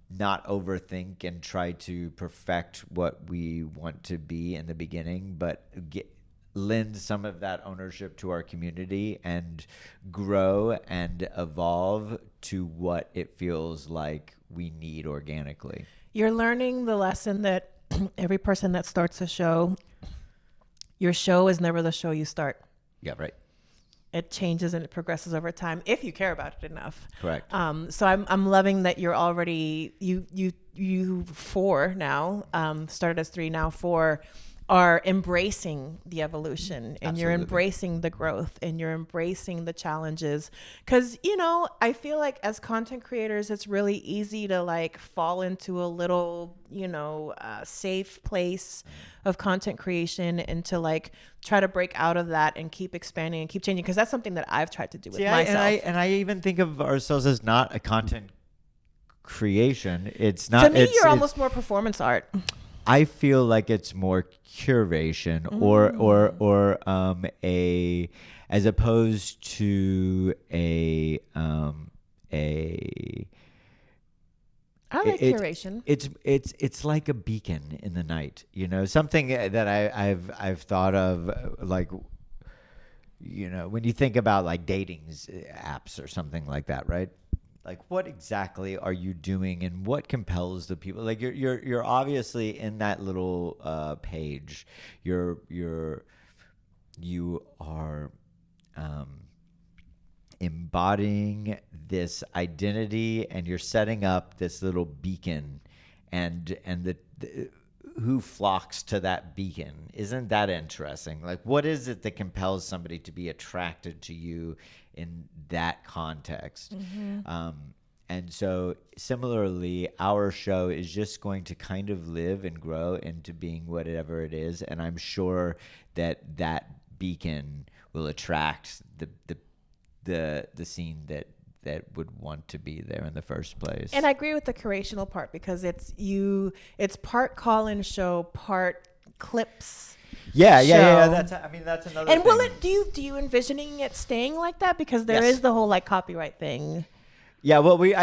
not overthink and try to perfect what we want to be in the beginning, but lend some of that ownership to our community and grow and evolve to what it feels like we need organically. You're learning the lesson that every person that starts a show, your show is never the show you start. Yeah, right. It changes and it progresses over time if you care about it enough. Correct. So I'm loving that you're already you 4 now, started as 3, now 4, are embracing the evolution, and you're embracing the growth, and you're embracing the challenges. Because, I feel like as content creators, it's really easy to like fall into a little, safe place of content creation, and to like try to break out of that and keep expanding and keep changing. Because that's something that I've tried to do with myself. And I even think of ourselves as not a content creation. It's not. To me, you're almost more performance art. I feel like it's more curation or as opposed to a I like curation. It's like a beacon in the night, something that I've thought of, like, when you think about like dating apps or something like that, right? Like, what exactly are you doing, and what compels the people? Like, you're obviously in that little page. You are embodying this identity, and you're setting up this little beacon, and the who flocks to that beacon. Isn't that interesting? Like, what is it that compels somebody to be attracted to you in that context? And so similarly, our show is just going to kind of live and grow into being whatever it is. And I'm sure that beacon will attract the scene that would want to be there in the first place. And I agree with the curational part, because it's part call-in show, part clips. Yeah. show. That's another. And thing. will it? Do you envisioning it staying like that? Because there Yes. is the whole like copyright thing. Yeah. Well, the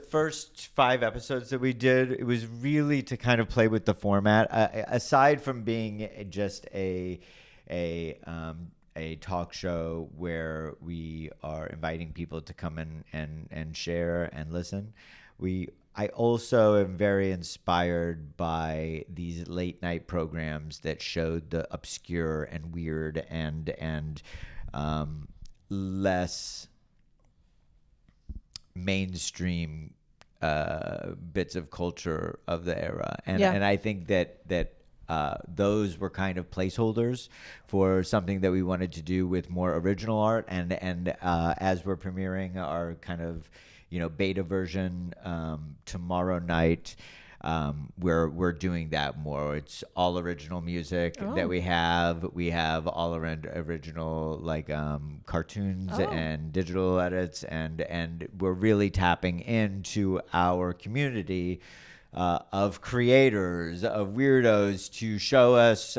first 5 episodes that we did, it was really to kind of play with the format. Aside from being just a talk show where we are inviting people to come in and share and listen, we I also am very inspired by these late night programs that showed the obscure and weird and less mainstream bits of culture of the era, and I think that those were kind of placeholders for something that we wanted to do with more original art, and as we're premiering our kind of beta version tomorrow night. We're doing that more. It's all original music that we have. We have all around original cartoons and digital edits, and we're really tapping into our community of creators, of weirdos, to show us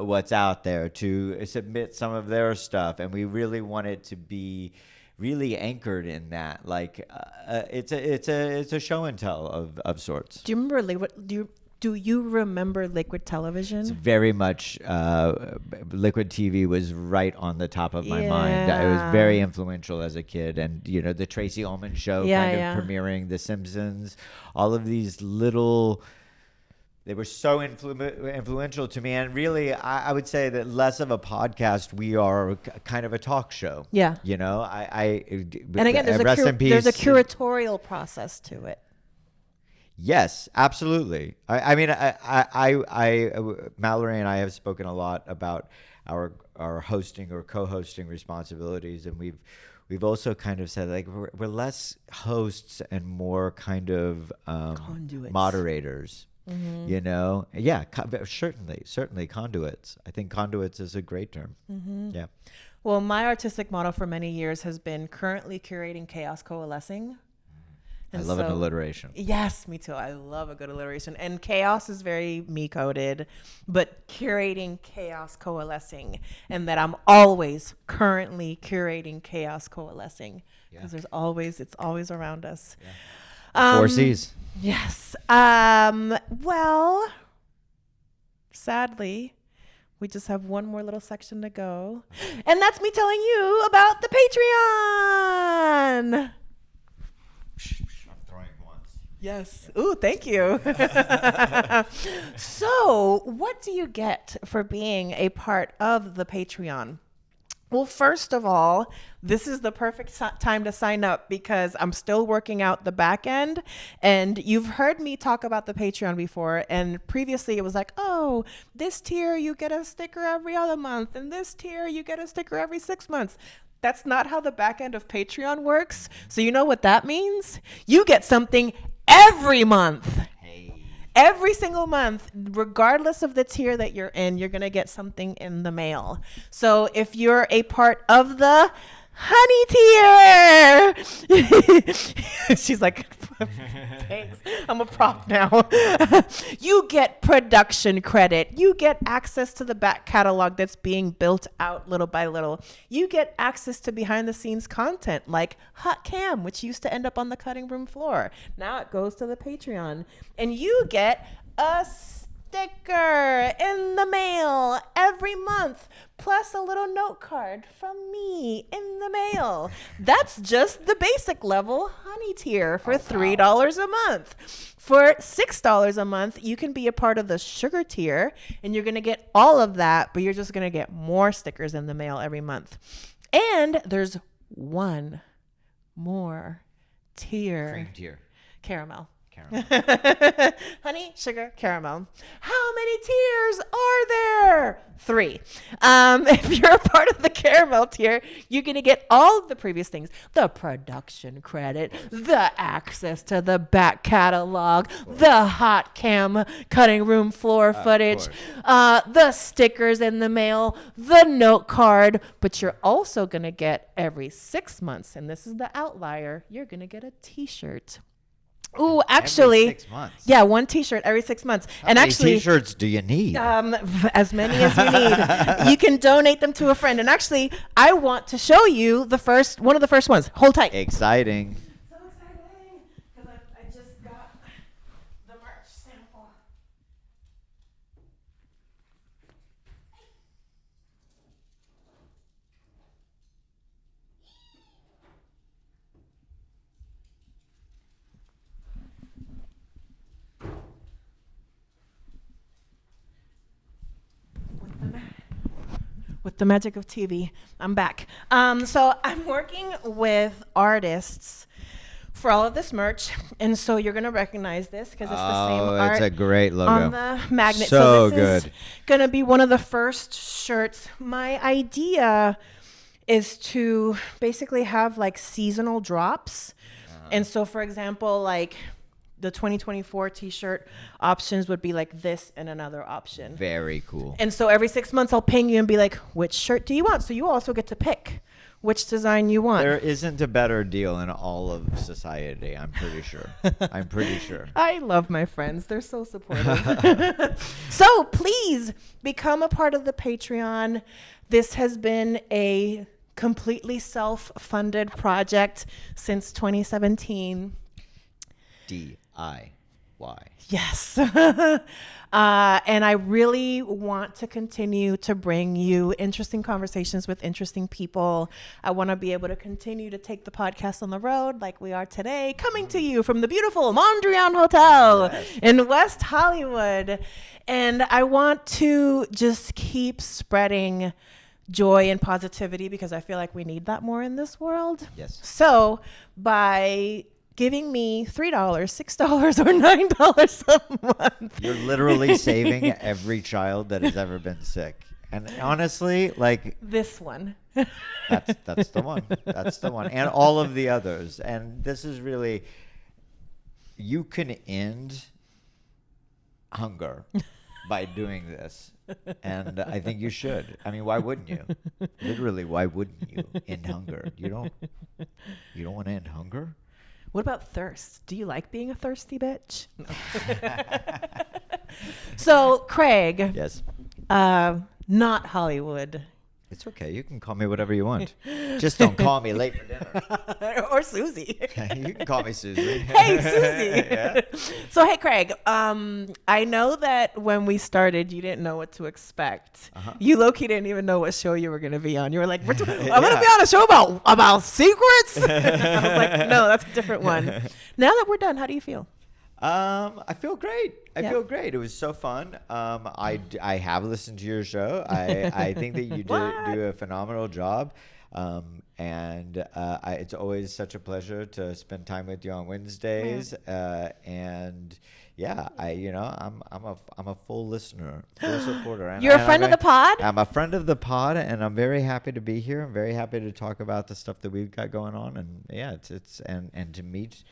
what's out there, to submit some of their stuff, and we really want it to be really anchored in that. It's a show and tell of sorts. Do you remember do you remember Liquid Television? It's very much Liquid TV was right on the top of my mind. It was very influential as a kid, and the Tracy Ullman Show premiering The Simpsons, all of these little. They were so influential to me, and really, I would say that less of a podcast. We are kind of a talk show. Yeah. And again, there's a curatorial process to it. Yes, absolutely. I mean, Mallory and I have spoken a lot about our hosting or co-hosting responsibilities, and we've also kind of said we're less hosts and more kind of moderators. Mm-hmm. Certainly conduits. I think conduits is a great term. Mm-hmm. Yeah. Well, my artistic model for many years has been currently curating Chaos Coalescing. I love an alliteration. Yes, me too. I love a good alliteration. And chaos is very me coded, but curating Chaos Coalescing, and that I'm always currently curating Chaos Coalescing because it's always around us. Yeah. 4 C's. Yes. Well, sadly, we just have one more little section to go. And that's me telling you about the Patreon. I'm throwing ones. Yes. Ooh, thank you. So, what do you get for being a part of the Patreon? Well, first of all, this is the perfect time to sign up because I'm still working out the back end. And you've heard me talk about the Patreon before. And previously it was like, oh, this tier, you get a sticker every other month. And this tier, you get a sticker every 6 months. That's not how the back end of Patreon works. So you know what that means? You get something every month. Every single month, regardless of the tier that you're in, you're going to get something in the mail. So if you're a part of the honey tier, she's like, thanks, I'm a prop now. You get production credit. You get access to the back catalog that's being built out little by little. You get access to behind the scenes content like Hot Cam, which used to end up on the cutting room floor. Now it goes to the Patreon. And you get a sticker in the mail every month, plus a little note card from me in the mail. That's just the basic level honey tier for $3 a month. For $6 a month, you can be a part of the sugar tier, and you're going to get all of that, but you're just going to get more stickers in the mail every month. And there's one more tier. Cream tier. Caramel. Caramel. Honey, sugar, caramel. How many tiers are there? 3. If you're a part of the caramel tier, you're going to get all of the previous things. The production credit, the access to the back catalog, the hot cam cutting room floor footage, the stickers in the mail, the note card. But you're also going to get every 6 months, and this is the outlier, you're going to get a t-shirt. Ooh, actually, every 6 months. Yeah, one t-shirt every 6 months. How many t-shirts do you need? As many as you need. You can donate them to a friend. And actually, I want to show you one of the first ones. Hold tight. Exciting. So exciting, because I just got the merch sample. with the magic of TV. I'm back. So I'm working with artists for all of this merch, and so you're gonna recognize this because it's the same art. It's a great logo on the magnet. So this good. is gonna be one of the first shirts. My idea is to basically have like seasonal drops, and so for example, like the 2024 t-shirt options would be like this and another option. Very cool. And so every 6 months I'll ping you and be like, which shirt do you want? So you also get to pick which design you want. There isn't a better deal in all of society, I'm pretty sure. I'm pretty sure. I love my friends. They're so supportive. So please become a part of the Patreon. This has been a completely self-funded project since 2017. DIY. Yes. And I really want to continue to bring you interesting conversations with interesting people. I want to be able to continue to take the podcast on the road like we are today, coming to you from the beautiful Mondrian Hotel in West Hollywood. And I want to just keep spreading joy and positivity because I feel like we need that more in this world. Yes. So by giving me $3, $6, or $9 a month. You're literally saving every child that has ever been sick. And honestly, like This one. that's the one. That's the one. And all of the others. And this is really, you can end hunger by doing this. And I think you should. I mean, why wouldn't you? Literally, why wouldn't you end hunger? You don't want to end hunger? What about thirst? Do you like being a thirsty bitch? No. So, Craig, Yes. not Hollywood. It's okay. You can call me whatever you want. Just don't call me late for dinner. Or Susie. You can call me Susie. Hey, Susie. Yeah. So, hey, Craig, I know that when we started, you didn't know what to expect. You low-key didn't even know what show you were going to be on. You were like, I'm going to be on a show about secrets? I was like, no, that's a different one. Now that we're done, how do you feel? I feel great. I Yeah. fil great. It was so fun. I have listened to your show. I think that you do a phenomenal job. And it's always such a pleasure to spend time with you on Wednesdays. And yeah, I'm a full listener, full supporter. And You're a friend of the pod? I'm a friend of the pod, and I'm very happy to be here. I'm very happy to talk about the stuff that we've got going on. And yeah, and to meet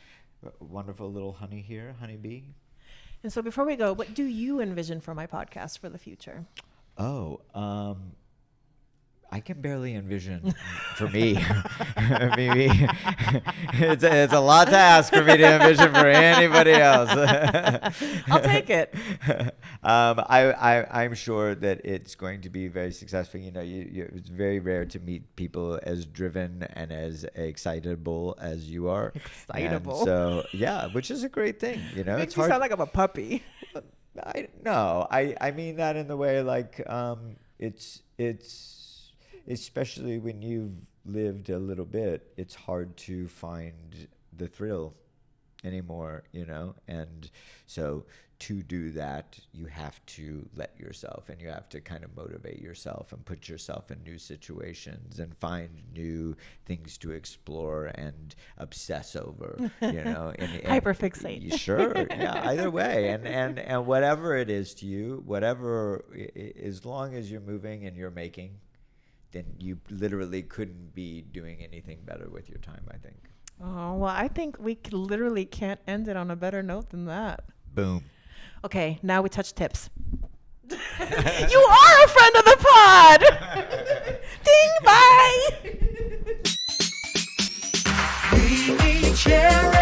wonderful little honeybee. And so before we go, what do you envision for my podcast for the future? Oh, I can barely envision for me. Maybe it's a lot to ask for me to envision for anybody else. I'll take it. I'm sure that it's going to be very successful. You know, it's very rare to meet people as driven and as excitable as you are. Excitable. And so yeah, which is a great thing. You know, Makes me sound like I'm a puppy. I mean that in the way like it's especially when you've lived a little bit, it's hard to find the thrill anymore, you know? And so to do that, you have to let yourself, and you have to kind of motivate yourself and put yourself in new situations and find new things to explore and obsess over, you know? And Hyper-fixate. Sure, yeah, either way. And whatever it is to you, whatever, as long as you're moving and you're making, then you literally couldn't be doing anything better with your time, I think. Oh, well, I think we literally can't end it on a better note than that. Boom. Okay, now we touch tips. You are a friend of the pod! Ding, bye! MeMeCherry.